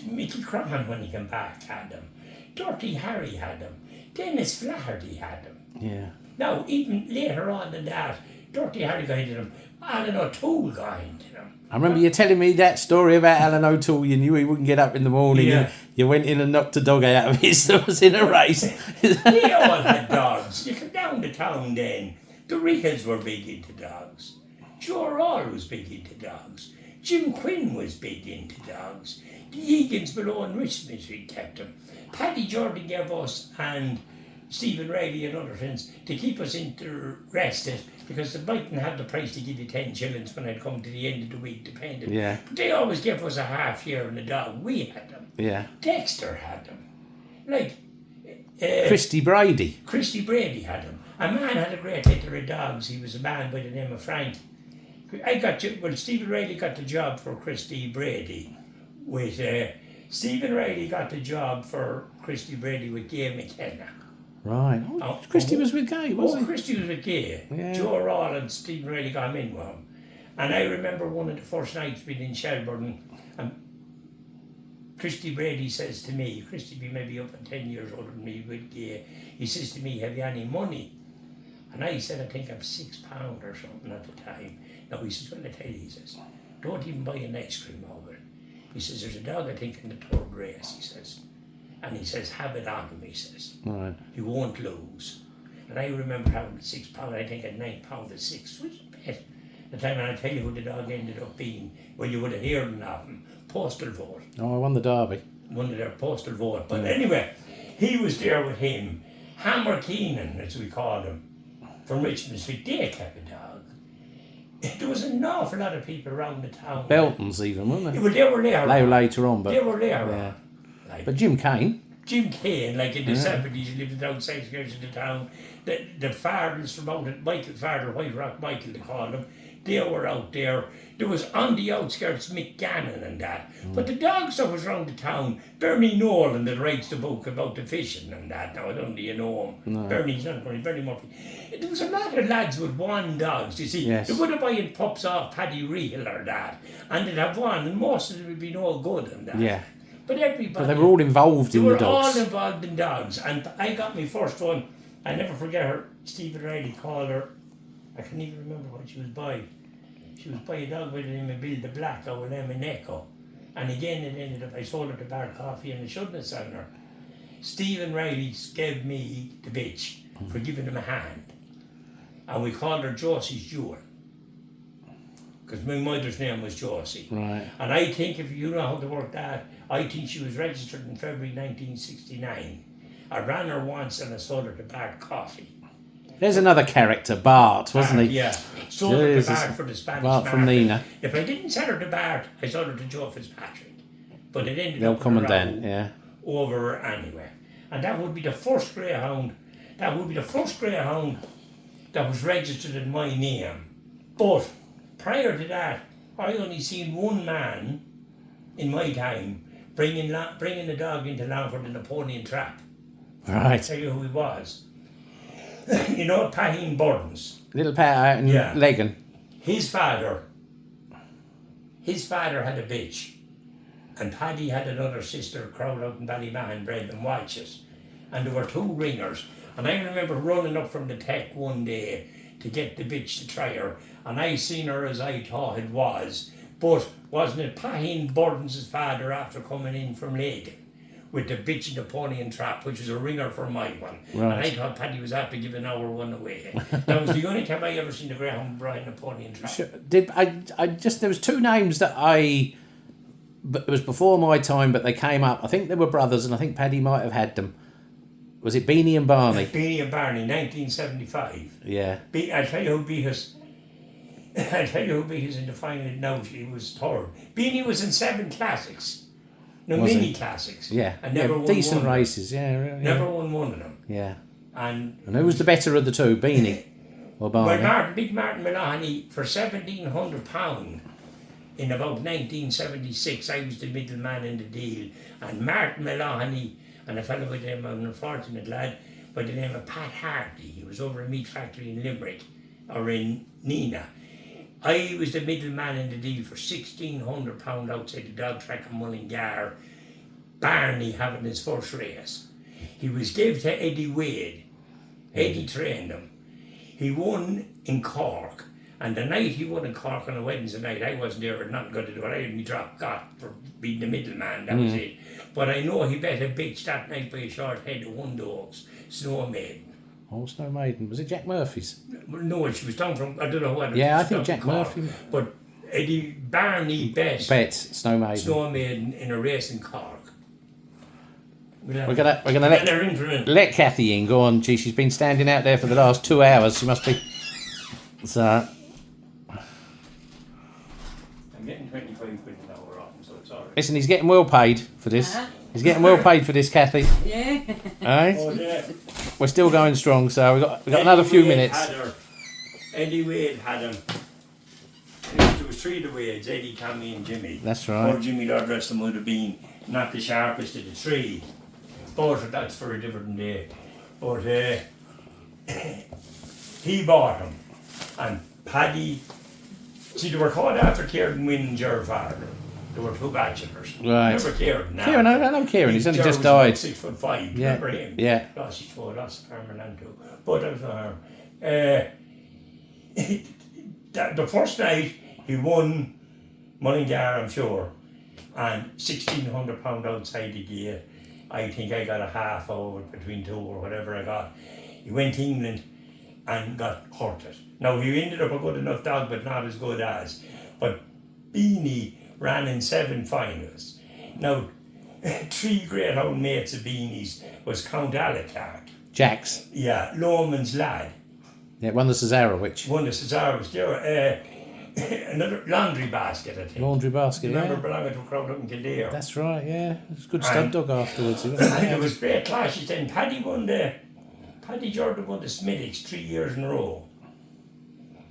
Mickey Crahan, when he came back, had them. Dirty Harry had them. Dennis Flaherty had them.
Yeah.
Now, even later on than that, Dirty Harry got into them. Alan O'Toole got into them.
I remember you telling me that story about Alan O'Toole. You knew he wouldn't get up in the morning.
Yeah.
You went in and knocked a dog out of his that was in a race.
They all had dogs. You come down to town then. The Rickles were big into dogs. Joe Rawle was big into dogs. Jim Quinn was big into dogs. The Egan's below in Richmond Street kept them. Paddy Jordan gave us and Stephen Riley and other friends to keep us interested because they mightn't have the price to give you 10 shillings when I'd come to the end of the week, depending.
Yeah.
But they always gave us a half year on the dog. We had them.
Yeah.
Dexter had them. Like
Christy Brady.
Christy Brady had them. A man had a great litter of dogs. He was a man by the name of Frank. Stephen Riley got the job for Christy Brady with Stephen Riley got the job for Christy Brady with Gay McKenna.
Right. Oh, Christy was with Gay, wasn't he?
Christy was with Gay.
Yeah.
Joe Rawle and Stephen Riley got him in with him. And I remember one of the first nights being in Shelburne, and Christy Brady says to me, Christy be maybe up to 10 years older than me with Gay, he says to me, have you any money? And I said, I think I'm £6 or something at the time. No, he says, well, I tell you, he says, don't even buy an ice cream over it. He says, there's a dog, I think, in the third race, he says. And he says, have it on him, he says.
Right.
You won't lose. And I remember having £6, I think at £9 at 6, which is a bet. The time, and I tell you who the dog ended up being, well, you would have heard of him, Postal Vote.
Oh, I won the derby.
One of their Postal Vote. But anyway, he was there with him. Hammer Keenan, as we called him, from Richmond Street, they kept a dog. There was an awful lot of people around the town.
Beltons even, weren't they?
Well, they were there.
Later on, but
They were there.
yeah.
Like,
But Jim Kane.
Jim Kane, like in the 70s, he lived outside skirts of the town. The Fardels from out at Michael Fardel, White Rock Michael, they called him. They were out there. There was on the outskirts Mick Gannon and that. But the dogs that was around the town, Bernie Nolan that writes the book about the fishing and that. Now, I don't know you know him.
No.
Bernie's not Bernie Murphy. There was a lot of lads with one dogs, you see.
Yes.
They would have buying pups off Paddy Reel or that. And they'd have one, and most of them would be no good and that.
Yeah.
But everybody...
But they were all involved in the dogs.
They were all involved in dogs. And I got my first one. I never forget her. Stephen Riley called her. I can't even remember what she was by. She was by a dog by the name of Bill the Black or name of Neko. And again, it ended up, I sold her to Bar Coffee and I shouldn't have sold her. Stephen Riley gave me the bitch for giving him a hand. And we called her Josie's Jewel. Because my mother's name was Josie.
Right.
And I think, if you know how to work that, I think she was registered in February 1969. I ran her once and I sold her to Bart Coffee.
There's another character, Bart, wasn't he?
Yeah. Sold her to Bart for the Spanish
Bart from
market.
Nina.
If I didn't sell her to Bart, I sold her to Joe Fitzpatrick. But it ended
They'll
up
come
with
and
a
down,
row
yeah.
over anyway. And that would be the first greyhound. That would be the first greyhound that was registered in my name. But prior to that, I only seen one man in my time bringing the dog into Longford in a pony and trap.
Right.
I'll tell you who he was. You know Paheen Burns?
Little Pat out in
Yeah.
Legan.
His father had a bitch. And Paddy had another sister, crowd out in Ballymahan, bred them watches. And there were 2 ringers. And I remember running up from the tech one day to get the bitch to try her. And I seen her as I thought it was. But wasn't it Paheen Burns' father after coming in from Legan with the bitch and the pony and trap, which was a ringer for my one.
Right.
And I thought Paddy was after giving our one away. That was the only time I ever seen the greyhound riding a pony and trap.
Sure. There was 2 names that but it was before my time, but they came up. I think they were brothers, and I think Paddy might have had them. Was it Beanie and Barney?
Beanie and Barney, 1975.
Yeah.
I'll tell you who beat us. I'll tell you who beat us in the final now. He was third. Beanie was in 7 classics. No,
Was
mini
he?
classics.
Yeah.
And never won
decent
one.
races, yeah. Really,
Never won one of them.
Yeah.
And
And who was the better of the 2? Beanie. Well, Barney.
Big Martin Maloney, for £1,700 in about 1976, I was the middleman in the deal. And Martin Maloney and a fellow by the name of an unfortunate lad by the name of Pat Hardy, he was over a meat factory in Limerick, or in Nina. I was the middleman in the deal for £1,600 outside the dog track in Mullingar. Barney having his first race. He was given to Eddie Wade. Eddie trained him. He won in Cork, and the night he won in Cork on a Wednesday night, I wasn't there, but nothing good to do. I had me drop got for being the middleman, that was it. But I know he bet a bitch that night by a short head of one dogs, Snow Maiden.
Oh, Snow Maiden. Was it Jack Murphy's?
No, she was down from, I don't know what.
Yeah, I think Jack Murphy.
But Barney bet
Snow Maiden.
Snow Maiden in a race in Cork.
We're gonna let Kathy in. Go on, gee, she's been standing out there for the last 2 hours. She must be. So.
I'm getting 25 quid an hour off, so it's alright.
Listen, he's getting well paid for this. He's getting well paid for this, Kathy.
Yeah.
All right.
Oh, yeah.
We're still going strong, so we got another few minutes.
Eddie Wade had him. There was three of the Wades, Eddie, Tommy and Jimmy.
That's right.
Or Jimmy Lord Ruston would have been not the sharpest of the three. But that's for a different day. But he bought him. And Paddy, see, they were called after Kieran Wynne and Ger Farber. There were two bachelors.
Right.
Remember Kieran? Now?
Kieran, I know Kieran. He's only
Ger
just
was
died.
about 6'5".
Yeah.
Remember him?
Yeah.
Lost his foot, lost the farmer land too. But that was not harm. The first night he won Mullingar, I'm sure, and £1,600 outside the gear. I think I got a half over between two or whatever I got. He went to England and got hurted. Now he ended up a good enough dog, but not as good as. But Beanie ran in 7 finals. Now, 3 greyhound mates of Beanie's was Count Alicard.
Jax.
Yeah, Loman's lad.
Yeah, won the Cesarewitch.
One of Cesarewitch there. Another laundry basket, I think.
Laundry basket,
Remember
yeah.
belonging to a crowd up in Kildare.
That's right, yeah. It was a good stud dog afterwards.
There was great clashes then. Paddy Jordan won the Smittix 3 years in a row.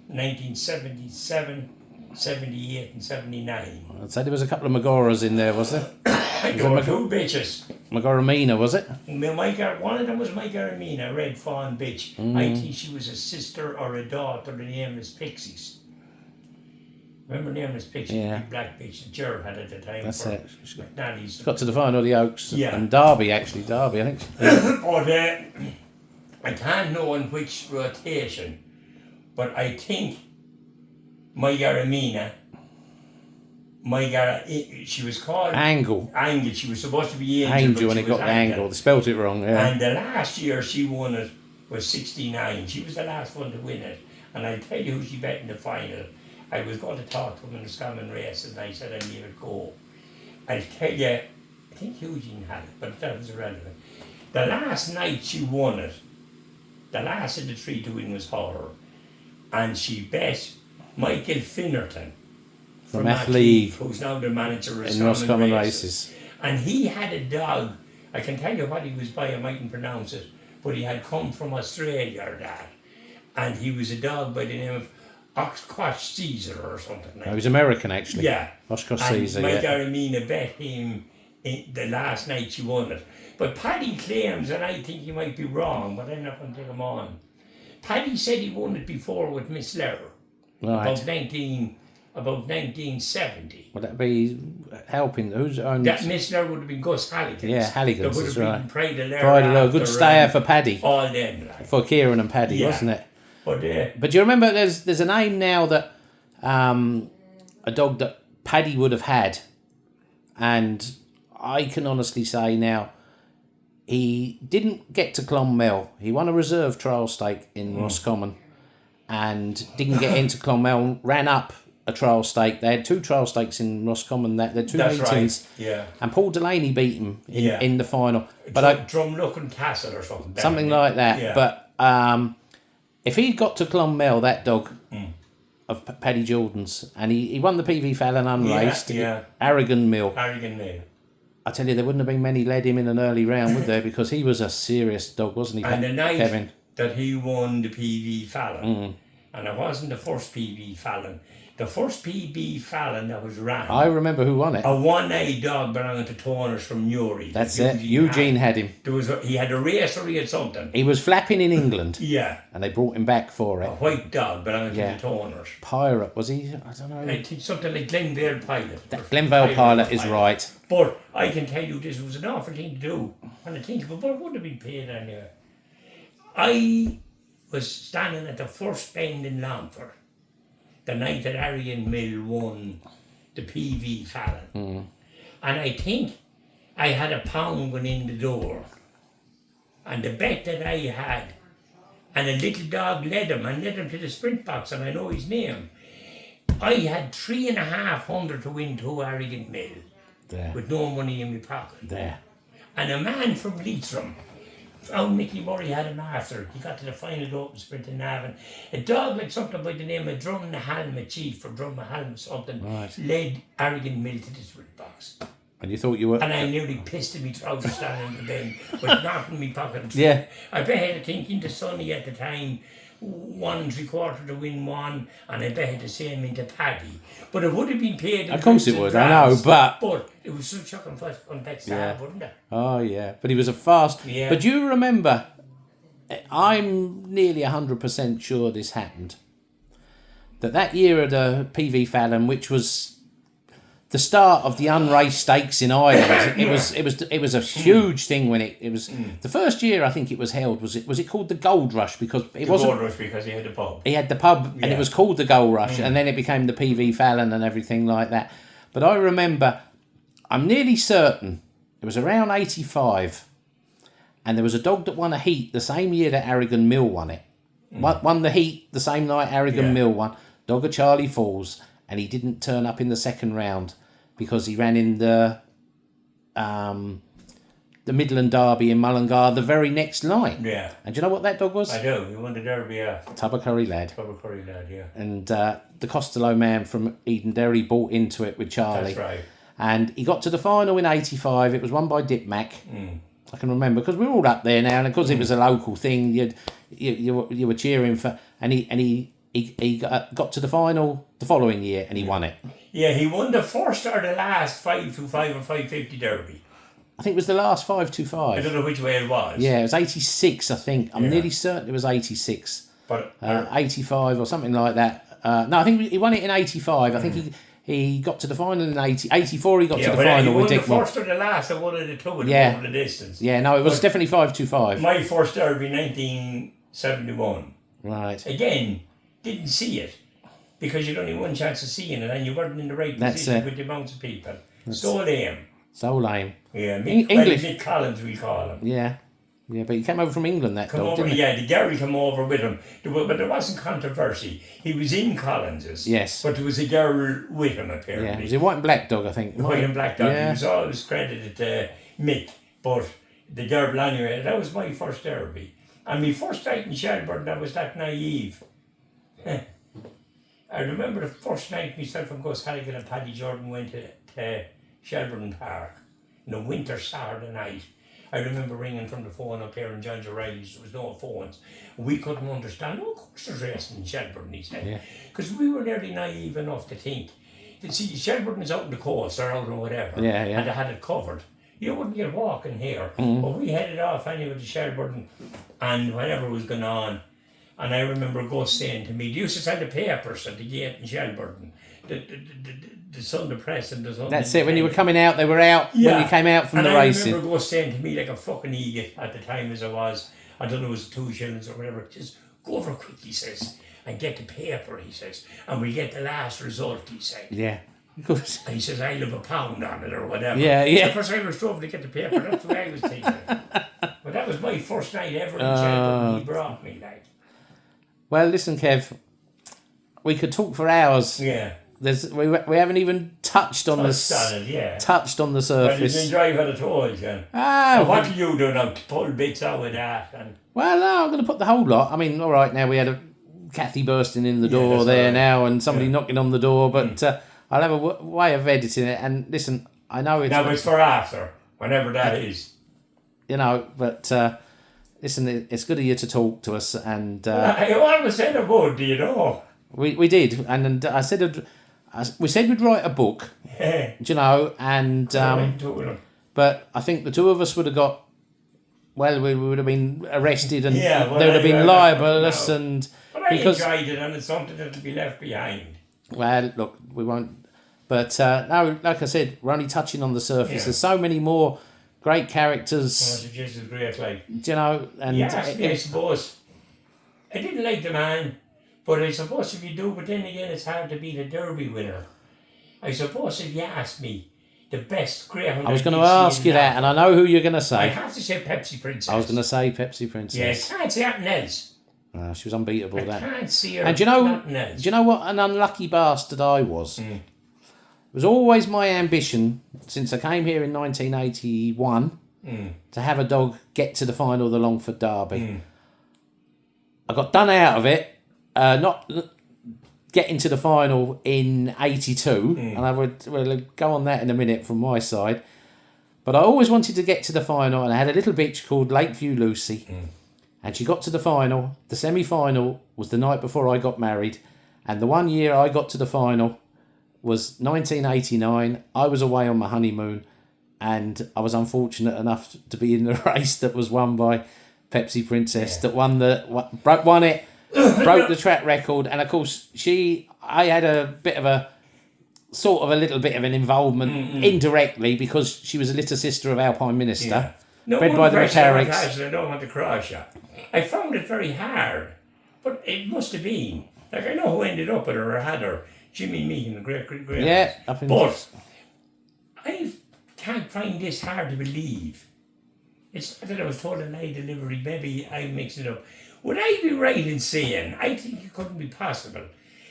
1977, 78 and 79.
I'd say there was a couple of Magoras in there, was there?
There were 2 bitches.
Magora Mina, was it?
One of them was my Garamina, Red Fawn bitch. I think she was a sister or a daughter of the Nameless Pixies. Remember Nameless Pixies?
Yeah.
Big black bitch that Ger had at the time.
That's
for
it.
McNally's.
Got to the final of the Oaks.
Yeah.
And Derby, actually. Derby, I think.
But I can't know in which rotation, but I think my Garamina, she was called
Angle.
Angle. She was supposed to be
Angel,
but
and
she
it got
was
the angle. They spelt it wrong, yeah.
And the last year she won it was 69. She was the last one to win it. And I'll tell you who she bet in the final. I was going to talk to him in the Scammon race, and I said I'd give it a go. I'll tell you, I think Eugene had it, but that was irrelevant. The last night she won it, the last of the 3 to win was her, and she bet Michael Finnerton
From Athleave,
who's now the manager of
in Roscommon
Races.
Races.
And he had a dog, I can tell you what he was by, I mightn't pronounce it, but he had come from Australia or that. And he was a dog by the name of Oshkosh Caesar or something like that.
He was American, actually.
Yeah.
Oshkosh
And
Caesar,
my
yeah.
Garamina bet him the last night she won it. But Paddy claims, and I think he might be wrong, but I'm not going to take him on. Paddy said he won it before with Miss Lerer.
Right.
About 1970.
Would that be helping? Who's owned?
That Miss Lerer would have been Gus Halligan's.
Yeah, Halligan's,
There would
that's
have
right.
been Pride of Lerer.
Pride of Lerer, good
after,
stayer for Paddy.
All them, like.
For Kieran and Paddy,
Yeah.
wasn't it?
But
do you remember there's a name now that a dog that Paddy would have had, and I can honestly say now he didn't get to Clonmel. He won a reserve trial stake in Roscommon and didn't get into Clonmel, ran up a trial stake. They had 2 trial stakes in Roscommon. They had 2
That's
meetings.
right, yeah.
And Paul Delaney beat him in the final. But
Drumlock and Castle or something.
something like that.
Yeah.
But if he'd got to Clonmel, that dog of Paddy Jordan's, and he won the PV Fallon unraced,
Yeah.
Aragon Mill.
Harrigan Mill.
I tell you, there wouldn't have been many led him in an early round, would there? Because he was a serious dog, wasn't he,
And the night,
Kevin?
that he won the PV Fallon. And it wasn't the first PV Fallon. The first PB Fallon that was ran.
I remember who won it.
A one-eyed dog belonging to Toners from Newry.
That's it. Eugene had him.
He had a race or he had something.
He was flapping in England.
Yeah.
And they brought him back for
A
it.
white dog belonging to the Toners.
Pirate, was he? I don't know.
I think something like Glenvale Pilot.
That Glenvale Pilot is right.
But I can tell you this was an awful thing to do. And I think, but it would have been paid anyway. I was standing at the first bend in Longford the night that Arian Mill won the PV Fallon. And I think I had £1 going in the door. And the bet that I had, and a little dog led him to the sprint box, and I know his name. I had 3,500 to win to Arian Mill.
There.
With no money in my pocket.
There.
And a man from Leitrim found Mickey Murray had him after. He got to the final open sprint in Navan. A dog like something by the name of Drumnahalma Chief or Drumnahalma something led Arian Mill to the sprint box.
And you thought you were...
And I nearly pissed in my trousers standing in the bend with nothing in my pocket.
Yeah.
I bet I think into Sonny at the time 1 3/4 to win one, and I bet the same into Paddy. But it would have been paid.
Of course it would, I know, but
it was such a on that side, wouldn't it?
Oh yeah, but he was a fast.
Yeah.
But you remember, I'm nearly 100% sure this happened. That year of the PV Fallon, which was the start of the unraced stakes in Ireland, it was a huge thing when it was the first year I think it was held. Was it called the Gold Rush because it wasn't
Gold Rush because he had the pub.
He had the pub and it was called the Gold Rush, and then it became the PV Fallon and everything like that. But I remember, I'm nearly certain it was around 85, and there was a dog that won a heat the same year that Aragon Mill won it. Won the heat the same night Aragon Mill won. Dog of Charlie Falls, and he didn't turn up in the second round because he ran in the Midland Derby in Mullingar the very next night.
Yeah.
And do you know what that dog was?
I do. He won the Derby, yeah.
Tubbercurry Lad.
Tubbercurry Lad, yeah.
And the Costello man from Edenderry bought into it with Charlie.
That's right.
And he got to the final in 85. It was won by Dip Mac. I can remember because we were all up there now, and because it was a local thing, you were cheering for. And he got to the final the following year, and he won it.
Yeah, he won the first or the last 525 or 550 Derby.
I think it was the last 525.
I don't know which way it was.
Yeah, it was 86, I think. I'm nearly certain it was 86.
But
85 or something like that. No, I think he won it in 85. I think he got to the final in 84. He got to the final with Dick.
He won the first or the last of one of the two over the distance.
Yeah, no, it was definitely 525.
My first Derby, 1971.
Right.
Again, didn't see it because you'd only one chance of seeing it, and you weren't in the right position with the amounts of people. So lame.
So lame.
Yeah,
English.
Mick Collins, we call him.
Yeah. Yeah, but he came over from England, that dog, didn't he?
Yeah, the Gary came over with him. But there wasn't controversy. He was in Collins's.
Yes.
But there was a girl with him, apparently.
Yeah, it was a white and black dog, I think.
White and black dog.
Yeah.
He was always credited to Mick. But the Derby, anyway, that was my first Derby. And my first night in Shelburne, I was that naive. I remember the first night myself and Gus Halligan and Paddy Jordan went to Shelburne Park in a winter Saturday night. I remember ringing from the phone up here in John O'Reilly's. There was no phones. We couldn't understand. Oh, of course there's racing in Shelburne, he said. Because we were nearly naive enough to think that, see, Shelburne is out on the coast or out or whatever.
Yeah.
And they had it covered. You wouldn't get walking here. But we headed off anyway to Shelburne and whatever was going on. And I remember Gus saying to me, they used to sell the papers at the gate in Shelburne. The Sunday Press and the Sunday...
That's it, when you were coming out, they were out when you came out from the racing.
I remember Gus saying to me like a fucking idiot at the time as I was, I don't know, it was 2 shillings or whatever, just go over quick, he says, and get the paper, he says, and we'll get the last result, he said.
Yeah. Of course.
And he says, I'll have £1 on it or whatever.
Yeah.
So of course I was drove to get the paper, that's the way I was thinking. But that was my first night ever in Shelburne, he brought me, like.
Well, listen, Kev, we could talk for hours.
Yeah.
We haven't even touched on the surface.
Well, you can drive at a toys, yeah. What do you do now? Pull bits out with that?
Well, no, I'm going to put the whole lot. I mean, all right, now we had a Kathy bursting in the door there now and somebody knocking on the door, but I'll have a way of editing it. And listen, I know it's...
No, it's for after, whenever that is.
You know, but listen, it's good of you to talk to us, and
I always said I would, you know.
we did, and I said we said we'd write a book,
Yeah.
you know, and but I think the two of us would have got. Well, we would have been arrested, and
Yeah, well,
there would have been
anyway,
libelous,
no.
and
But I
because
enjoyed it, and it's something that'll be left behind.
well, look, we won't. But no, like I said, we're only touching on the surface.
Yeah.
There's so many more great
Oh,
characters,
it's just as great, like.
you know, and
Yes, I suppose. I didn't like the man, but I suppose if you do, but then again, it's hard to beat a Derby winner. I suppose if you asked me, the best greyhound.
I was going to ask you that, and I know who you're going to
I
say.
have to say Pepsi Princess.
I was going to say Pepsi
Yeah,
Princess.
I can't say anything else.
She was unbeatable.
I
That.
can't see her.
And do you know?
nothing
Do
else.
you know what an unlucky bastard I was? It was always my ambition since I came here in 1981 to have a dog get to the final of the Longford Derby. I got done out of it, not getting to the final in 82, and I will go on that in a minute from my side. But I always wanted to get to the final, and I had a little bitch called Lakeview Lucy, and she got to the final. The semi-final was the night before I got married, and the one year I got to the final was 1989. I was away on my honeymoon, and I was unfortunate enough to be in the race that was won by Pepsi Princess, that won it, broke the track record, and of course I had a little bit of an involvement indirectly because she was a little sister of Alpine Minister,
Yeah. No,
bred
one
by the
question I want to
McCarricks.
ask, and I don't want to cross you. I found it very hard, but it must have been. Like, I know who ended up with her or had her. Jimmy Meehan, the great.
Yeah, up in
But I can't find this hard to believe. It's not that I was told a lie delivery. Maybe I mixed it up. Would I be right in saying, I think it couldn't be possible,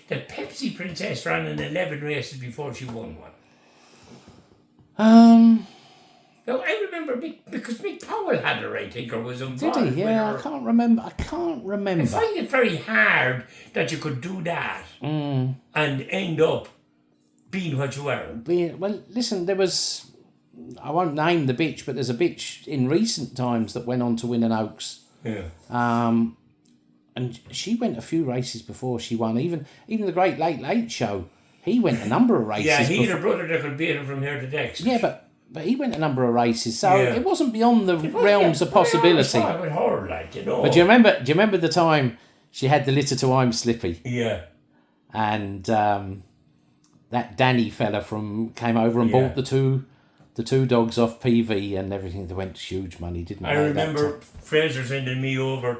that Pepsi Princess ran in 11 races before she won one? No, I remember because Mick Powell had her, I think, or was involved.
Did he? Yeah,
with
I
her.
can't remember.
I find it very hard that you could do that and end up being what you were.
Well, listen, there was. I won't name the bitch, but there's a bitch in recent times that went on to win an Oaks.
Yeah.
And she went a few races before she won. Even the Great Late Show, he went a number of races.
Yeah, he had
before.
a brother that could beat him from here to Dex.
Yeah, but he went a number of races, so
Yeah.
it wasn't beyond the realms of possibility.
I with her, like, you know.
But do you remember the time she had the litter to I'm Slippy,
Yeah.
and that Danny fella came over and bought the two dogs off PV and everything. They went huge money, didn't they?
I remember Fraser sending me over.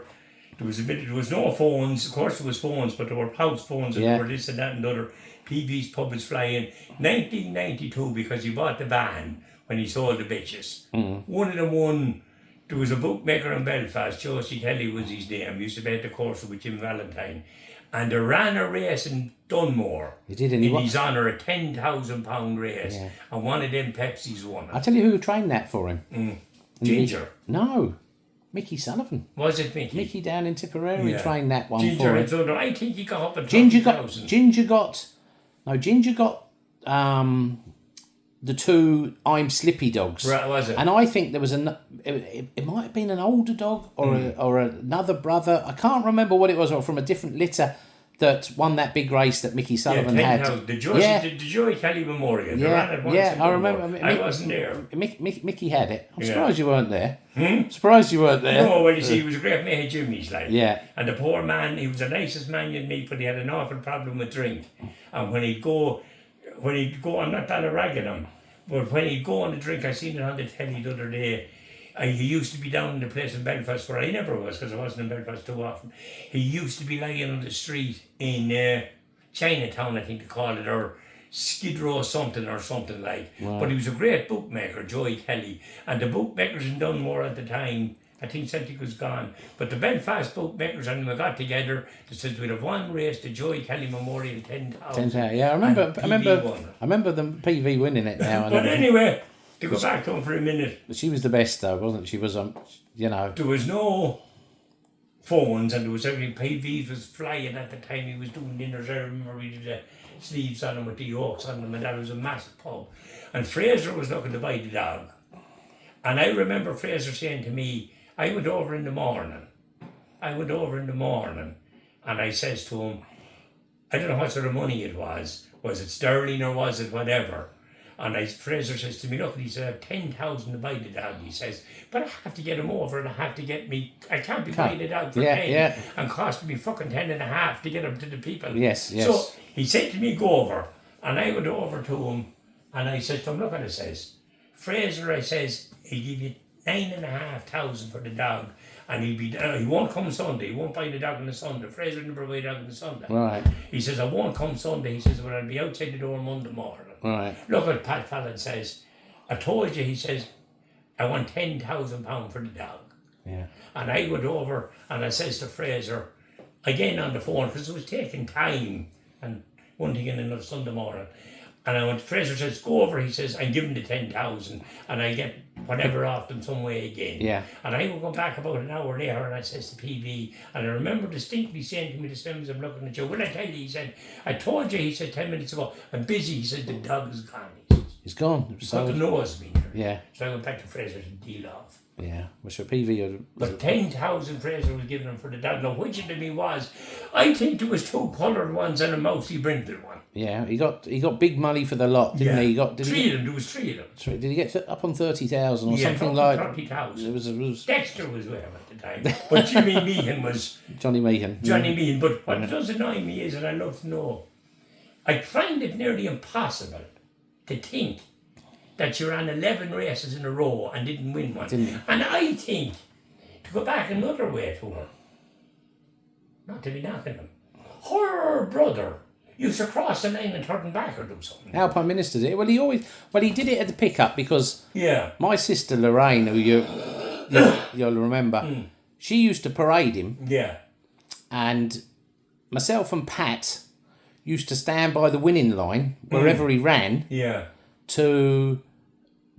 There was no phones. Of course, there was phones, but there were house phones, and there were this and that and the other. PV's pub was flying. 1992, because he bought the van when he sold the bitches. One of them won. There was a bookmaker in Belfast. Josie Kelly was his name. He used to be at the course with Jim Valentine, and they ran a race in Dunmore.
He did,
in his honour, a £10,000 race, and one of them Pepsis won
I
it.
tell you who trained that for him.
Ginger.
No, Mickey Sullivan.
Was it Mickey?
Mickey down in Tipperary trained that one
Ginger
for
and
him.
so I think he got up at
Ginger
20,000.
got the two I'm Slippy dogs.
Right, was it?
And I think there was it might have been an older dog or another brother. I can't remember what it was, or from a different litter that won that big race that Mickey Sullivan had.
10,000. The Joy Kelly Memorial. They ran it once in
I
Dunmore.
remember.
I wasn't there.
Mickey had it. I'm
Yeah.
surprised you weren't there. Surprised you weren't there.
No, well, you see, he was a great mate of Jimmy's, like.
Yeah.
And the poor man, he was the nicest man you'd meet, but he had an awful problem with drink. And when he'd go, I'm not that ragging him, but when he'd go on the drink, I seen it on the telly the other day. He used to be down in the place in Belfast where I never was, because I wasn't in Belfast too often. He used to be lying on the street in Chinatown, I think they call it, or Skid Row something like.
Wow.
But he was a great bookmaker, Joey Kelly. And the bookmakers in Dunmore at the time, I think Celtic was gone, but the Belfast bookmakers and them got together. They said we'd have one race, the Joey Kelly Memorial 10,000.
10,000. Yeah, I remember.
And
I
PV won it.
remember the PV winning it now. And
But anyway, to go back to him for a minute,
she was the best though, wasn't she? Was
there was no phones, and there was everything. PV was flying at the time he was doing dinners. I remember we did the sleeves on them with the yolks on them, and that was a massive pub. And Fraser was looking to buy the dog. And I remember Fraser saying to me, I went over in the morning. And I says to him, I don't know what sort of money it was. Was it sterling or was it whatever? And Fraser says to me, look, he said, I have 10,000 to buy the dog. He says, but I have to get him over and I have to get me, I can't be buying it out for 10 and costing me fucking 10 and a half to get him to the people.
Yes.
So he said to me, go over. And I went over to him and I said to him, look what it says. Fraser, I says, he'll give you 9,500 for the dog. And he won't come Sunday. He won't buy the dog on the Sunday. Fraser never buy the dog on the Sunday.
Right.
He says, I won't come Sunday. He says, but I'll be outside the door Monday morning.
Right.
Look what Pat Fallon says. I told you, he says, I want £10,000 for the dog.
Yeah.
And I went over and I says to Fraser, again on the phone, because it was taking time, and one thing in another Sunday morning. And Fraser says, go over, he says, and give him the 10,000 and I get whatever off them some way again.
Yeah.
And I will go back about an hour later and I says to PV, and I remember distinctly saying to me the same as I'm looking at you, will I tell you, he said, I told you, he said 10 minutes ago, I'm busy, he said, the dog is gone.
He's gone.
So the nose me.
Yeah.
So I went back to Fraser to deal off.
Yeah, which a PV.
But 10,000 Fraser was giving him for the dog. Now, which of me was? I think there was 2 coloured ones and a mousy brindle one.
Yeah, he got big money for the lot, didn't he? He got
three of them. There was 3 of them.
Did he get up on 30,000 or
yeah,
something like?
30,000.
It was
Dexter was with him at the time, but Jimmy Meehan was
Johnny Meehan.
Johnny Meehan. But what does annoy me is, and I love to know, I find it nearly impossible to think that you ran 11 races in a row and didn't win one. And I think, to go back another way to her, not to be knocking them, her brother used to cross the line and turn back or do something.
Our Prime Minister did it. Well, he did it at the pickup because my sister Lorraine, who you'll remember, she used to parade him.
Yeah.
And myself and Pat used to stand by the winning line wherever he ran.
Yeah.
To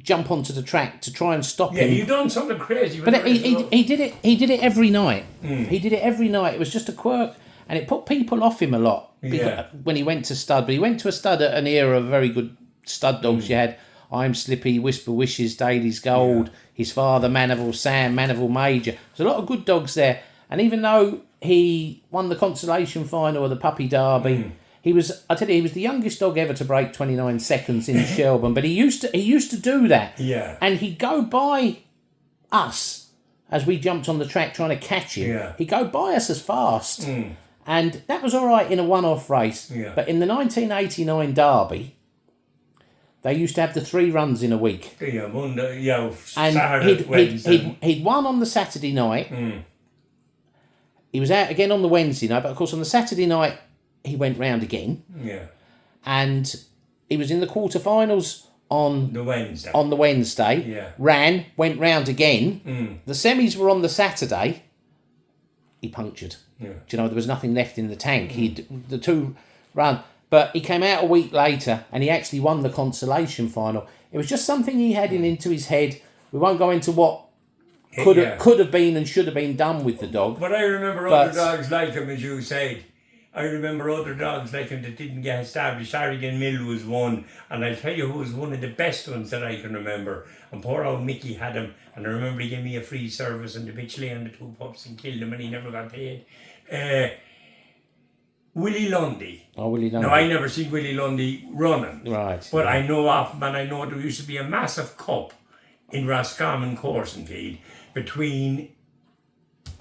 jump onto the track to try and stop him.
Yeah, you've done something crazy.
But he did it. He did it every night. He did it every night. It was just a quirk, and it put people off him a lot. When he went to stud, but he went to a stud at an era of very good stud dogs. You had I'm Slippy, Whisper Wishes, Daly's Gold, his father Manival Sam, Manival Major. There's a lot of good dogs there. And even though he won the consolation final of the Puppy Derby. He was the youngest dog ever to break 29 seconds in Shelburne, but he used to do that.
Yeah.
And he'd go by us as we jumped on the track trying to catch him.
Yeah.
He'd go by us as fast. And that was all right in a one-off race.
Yeah.
But in the 1989 Derby, they used to have the 3 runs in a week.
Yeah, Monday, yeah,
and
Saturday, Wednesday.
He'd won on the Saturday night. He was out again on the Wednesday night, but of course on the Saturday night, he went round again.
Yeah.
And he was in the quarterfinals on
the Wednesday.
Yeah. Went round again. The semis were on the Saturday. He punctured.
Yeah.
Do you know, there was nothing left in the tank. The 2 ran. But he came out a week later and he actually won the consolation final. It was just something he had into his head. We won't go into what could have been and should have been done with the dog.
But I remember other dogs like him, as you said. I remember other dogs like him that didn't get established. Harrigan Mill was one, and I'll tell you who was one of the best ones that I can remember. And poor old Mickey had him, and I remember he gave me a free service and the bitch lay on the 2 pups and killed him, and he never got paid. Willie Lundy.
Oh, Willie Lundy.
Now, I never seen Willie Lundy running.
Right.
But I know of him, and I know there used to be a massive cup in Roscommon Coursenfield between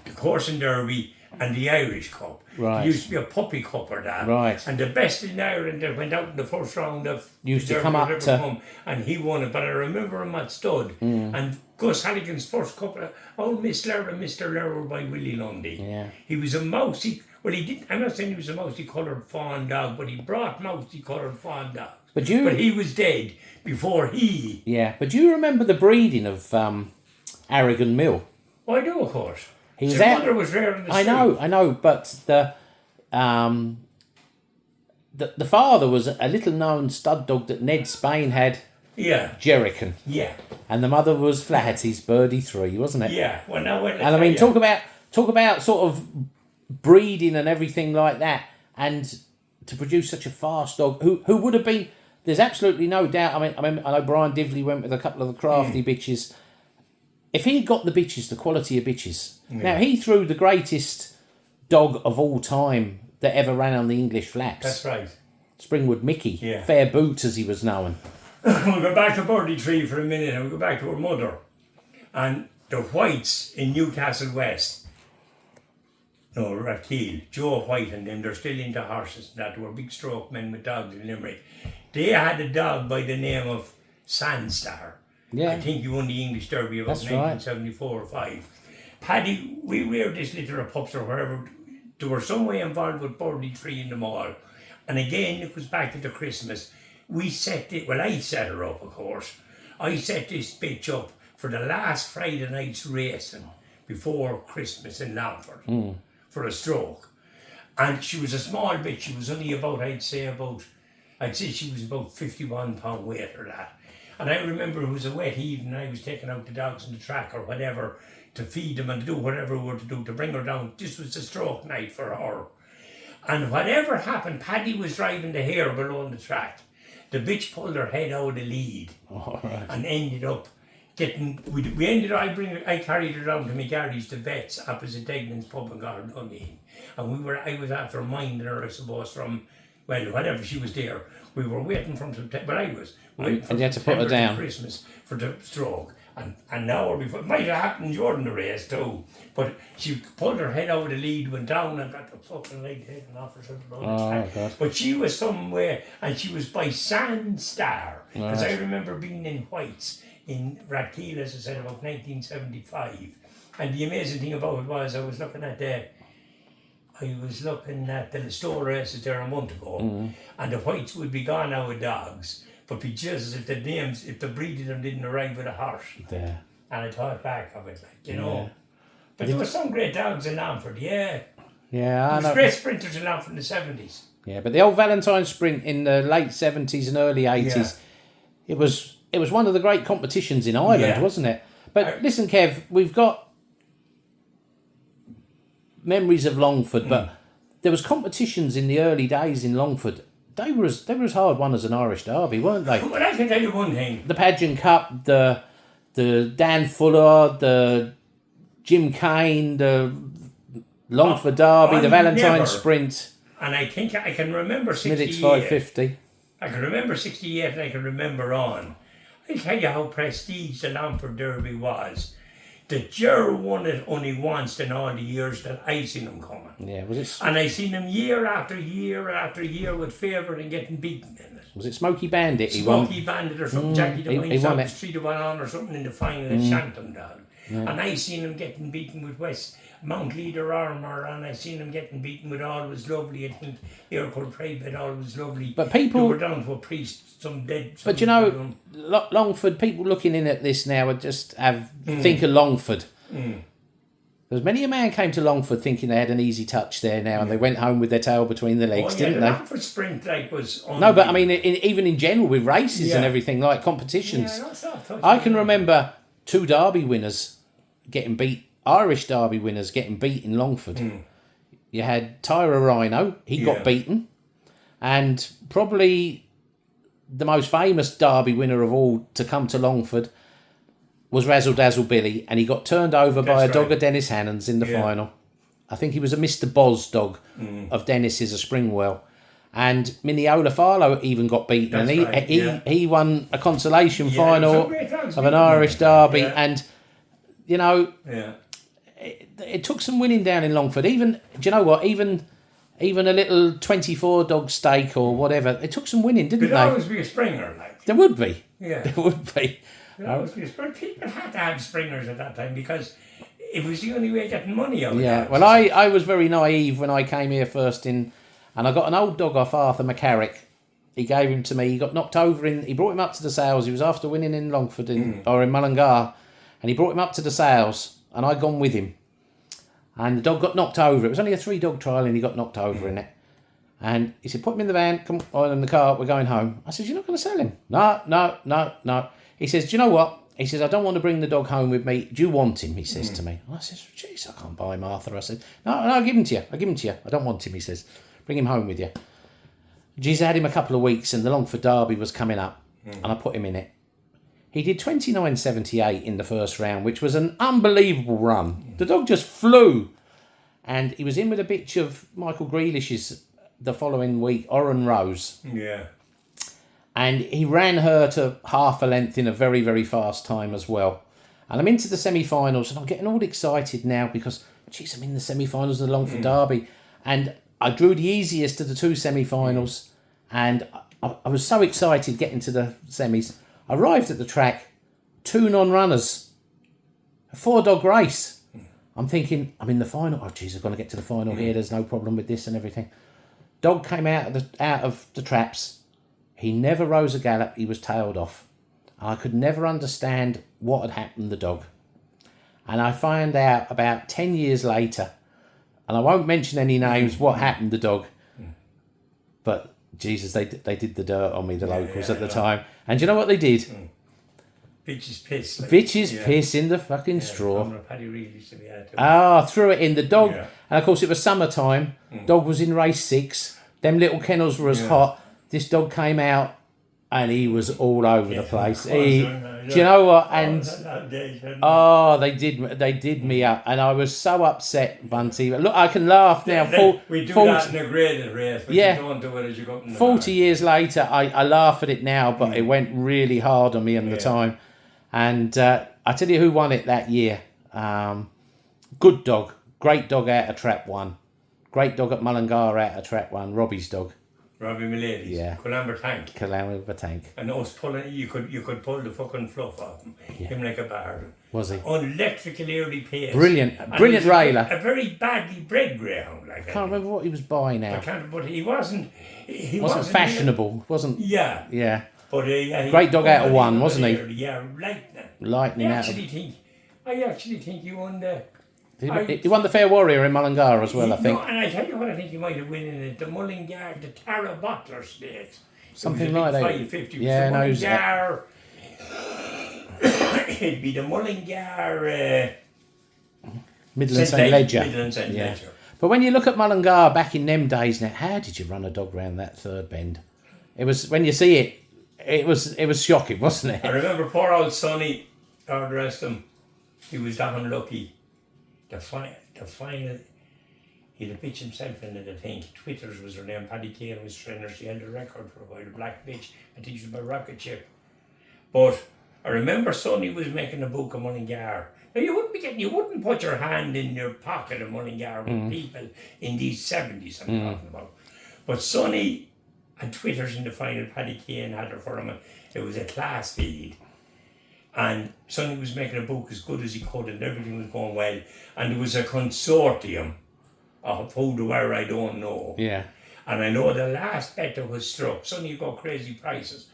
the Coursen Derby and the Irish Cup.
Right.
It used to be a puppy cup or that.
Right.
And the best in Ireland that went out in the first round of
used to come up to...
and he won it. But I remember him at stud. And Gus Halligan's first cup, old Miss Lerner and Mr. Lerner by Willie Lundy.
Yeah.
He was a mousy... Well, he didn't... I'm not saying he was a mousy-coloured fawn dog, but he brought mousy-coloured fawn dogs. But he was dead before he...
Yeah, but do you remember the breeding of Harrigan Mill?
Oh, I do, of course.
He was
His mother was there in the street.
I know, but the father was a little known stud dog that Ned Spain had.
Yeah.
Jerrican.
Yeah.
And the mother was Flaherty's Birdie 3, wasn't it?
Yeah. Well, now
and I mean, talk about sort of breeding and everything like that, and to produce such a fast dog who would have been. There's absolutely no doubt. I know Brian Divley went with a couple of the crafty bitches. if he got the bitches, the quality of bitches. Now, he threw the greatest dog of all time that ever ran on the English flaps.
That's right.
Springwood Mickey.
Yeah.
Fair boot, as he was known.
We'll go back to Bunty Tree for a minute and we'll go back to her mother. And the Whites in Newcastle West, no, Ratheel, Joe White and them, they're still into horses and that. They were big stroke men with dogs in Limerick. They had a dog by the name of Sandstar.
Yeah.
I think he won the English Derby about
That's
1974 or 5. Paddy, we reared this litter of pups or wherever. They were some way involved with Bunty Tree in the mall. And again, it was back to the Christmas. We set it, well, I set her up, of course. I set this bitch up for the last Friday night's racing before Christmas in Longford for a stroke. And she was a small bitch. She was only about, I'd say she was about 51 pound weight or that. And I remember it was a wet evening. I was taking out the dogs on the track or whatever to feed them and to do whatever we were to do to bring her down. This was a stroke night for her. And whatever happened, Paddy was driving the hare below the track. The bitch pulled her head out of the lead and ended up getting. We ended up. I carried her down to my garage, the vets opposite Degman's pub and got her done in. And I was after minding her, I suppose, from whatever she was there. We were waiting from September. But I was waiting from
and you had to put her
September
down.
to Christmas for the stroke. And an hour before, it might have happened during the race too, but she pulled her head out of the lead, went down and got the fucking leg taken off her shoulder. But she was somewhere, and she was by Sandstar, because I remember being in Whites in Ratheel, as I said, about 1975. And the amazing thing about it was I was looking at the store races there a month ago, and the Whites would be gone now with dogs. But be Jesus, if the breed of them didn't arrive with a horse.
Yeah.
And I thought back of it, you know. But there were some great dogs in Longford, yeah.
Yeah, I know.
There was great sprinters in Longford in the 70s.
Yeah, but the old Valentine Sprint in the late 70s and early 80s, it was one of the great competitions in Ireland, wasn't it? But listen, Kev, we've got memories of Longford, but there was competitions in the early days in Longford. They were as hard won as an Irish Derby, weren't they?
But I can tell you one thing.
The Pageant Cup, the Dan Fuller, the Jim Kane, the Longford Derby, the Valentine Sprint.
And I think I can remember 68.
Smithwick's 550.
I can remember 68 and I can remember on. I'll tell you how prestige the Longford Derby was. The Ger won it only once in all the years that I seen him coming.
Yeah, was it?
And I seen him year after year after year with favour and getting beaten in it.
Was it Smoky Bandit?
Smoky Bandit or something. Jackie
he won it.
3 to 1 on or something in the final at Shantum Dog. Yeah. And I seen him getting beaten with Mount Leader Armour, and I seen him getting beaten with Always Lovely. I think Airport Private Always Lovely.
But people
were down to a priest, some dead.
But you know, Longford, people looking in at this now would just think of Longford. Because many a man came to Longford thinking they had an easy touch there now, and they went home with their tail between their legs, didn't they?
Longford Sprint was
no, but I mean, even in general with races and everything, like competitions. I can remember 2 Derby winners getting beat. Irish Derby winners getting beat in Longford. You had Tyra Rhino, he got beaten. And probably the most famous Derby winner of all to come to Longford was Razzle Dazzle Billy, and he got turned over by a dog of Dennis Hannon's in the final. I think he was a Mr. Boz dog of Dennis's, a Springwell. And Mineola Farlow even got beaten, and he won a consolation final of an Irish Derby. And, you know... It took some winning down in Longford. Even, do you know what? Even a little 24 dog stake or whatever. It took some winning, didn't they?
There'd always be a Springer, like.
There would be.
Yeah.
There would be.
There'd always be a Springer. People had to have Springers at that time because it was the only way of getting money out of it.
Yeah. Well, I was very naive when I came here first and I got an old dog off Arthur McCarrick. He gave him to me. He got knocked over he brought him up to the sales. He was after winning in Longford or in Mullingar, and he brought him up to the sales, and I'd gone with him. And the dog got knocked over. It was only a 3-dog trial and he got knocked over in it. And he said, put him in the van, come on in the car, we're going home. I said, you're not going to sell him? No. He says, do you know what? He says, I don't want to bring the dog home with me. Do you want him? He says to me. I says, jeez, I can't buy him, Arthur. I said, no, I'll give him to you. I don't want him, he says. Bring him home with you. Geez, I had him a couple of weeks and the Longford Derby was coming up and I put him in it. He did 29.78 in the first round, which was an unbelievable run. The dog just flew. And he was in with a bitch of Michael Grealish's the following week, Oran Rose.
Yeah.
And he ran her to half a length in a very, very fast time as well. And I'm into the semi-finals, and I'm getting all excited now because, geez, I'm in the semi-finals of the Longford Derby. And I drew the easiest of the two semi-finals. And I was so excited getting to the semis. I arrived at the track, 2 non-runners, a 4-dog race. I'm thinking, I'm in the final. Oh, geez, I'm going to get to the final here. There's no problem with this and everything. Dog came out of the traps. He never rose a gallop. He was tailed off. I could never understand what had happened to the dog. And I found out about 10 years later, and I won't mention any names, what happened to the dog. But, Jesus, they did the dirt on me, the locals at the time. And do you know what they did?
Bitch's piss.
Bitch's piss in the fucking straw.
Paddy Reed used to be out there.
Threw it in. The dog,
Yeah.
and of course it was summertime. Dog was in race 6. Them little kennels were as hot. This dog came out and he was all over the place. Do you know what? And they did me up, and I was so upset, Bunty. Look, I can laugh now.
We do that in a graded race, but you don't do it as you go up in the
40 years later, I laugh at it now, but it went really hard on me at the time. And I tell you who won it that year. Good dog. Great dog out of trap 1. Great dog at Mullingar out of trap 1. Robbie's dog.
Robbie Milady.
Yeah.
Colamber Tank.
Colamber Tank.
And us pulling, you could pull the fucking fluff off him. Him like a bard.
Was he?
Electrically early pace.
Brilliant railer.
A very badly bred greyhound. Like
I can't remember what he was by now.
I can't, but he wasn't. He
wasn't fashionable. Wasn't.
Yeah.
Yeah.
But
great dog out of 1, wasn't he?
Yeah,
Lightning out.
I actually think he won the.
He won the Fair Warrior in Mullingar as well, I think.
No, and I tell you what, I think he might have won in it. The Mullingar, the Tara Bottler Stakes.
Something like that.
550.
Yeah, no.
It'd be the Mullingar.
Midland St. Ledger.
Midland St. Ledger.
But when you look at Mullingar back in them days, now, how did you run a dog round that third bend? It was, when you see it, it was shocking, wasn't it?
I remember poor old Sonny, God rest him, he was that unlucky. The final, he'd have pitched himself in it, I think. Twitters was her name, Paddy Kane was trainer, she held a record for a while, Black Bitch, I think she was by rocket ship. But I remember Sonny was making a book of Mullingar. Now you wouldn't put your hand in your pocket of Mullingar with people in these 70s I'm talking about. But Sonny and Twitters in the final, Paddy Kane had her for him, and it was a class feed. And Sonny was making a book as good as he could, and everything was going well. And there was a consortium of who to where I don't know.
Yeah.
And I know the last bet that was struck, Sonny got crazy prices.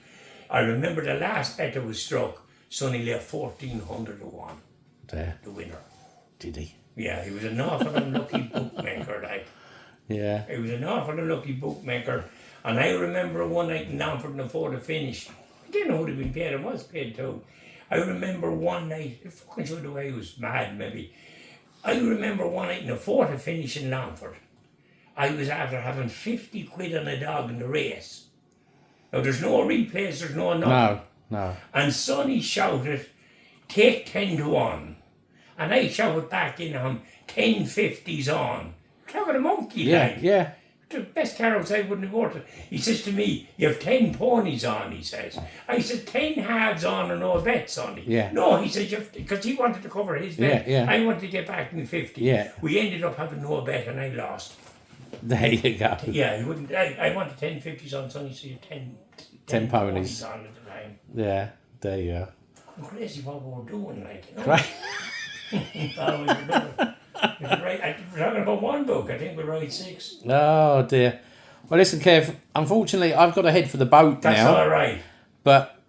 I remember the last bet that was struck, Sonny left 1,400 to 1.
There.
The winner.
Did he?
Yeah, he was an awful unlucky bookmaker, like.
Yeah.
He was an awful unlucky bookmaker. And I remember one night in Longford before the finish. I didn't know who had been paid, I was paid too. I remember one night, I fucking sure the way he was mad maybe. I remember one night in the 4th finish in Longford. I was after having 50 quid on a dog in the race. Now there's no replays, there's no nothing.
No.
And Sonny shouted, take 10 to 1. And I shouted back in him, 10.50's on. Clever the monkey, like.
Yeah.
The best car outside wouldn't have worked it. He says to me, you have 10 ponies on, he says. I said, 10 halves on and no bets on it.
Yeah.
No, he said, because he wanted to cover his bet.
Yeah.
I wanted to get back in 50.
Yeah.
We ended up having no bet and I lost.
There you go.
Yeah, he wouldn't. I wanted 10.50s on Sonny, so you had
10 ponies
on at the time.
Yeah, there you are.
Crazy what we were doing, like, you know.
Right.
We're talking about one book, I think we write 6.
Oh dear. Well, listen, Kev. Unfortunately, I've got to head for the boat
That's
now.
all right.
But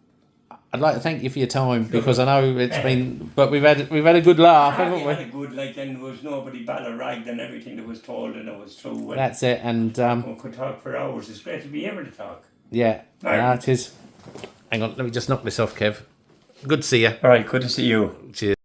I'd like to thank you for your time because I know it's been. But we've had a good laugh, haven't we?
Had a good, like, then there was nobody ballaragged and everything that was told and it was true. And
That's it. And
we could talk for hours. It's great to be able to talk.
yeah,
Right.
it is. Hang on, let me just knock this off, Kev. Good to see you.
All right, good to see you.
Cheers.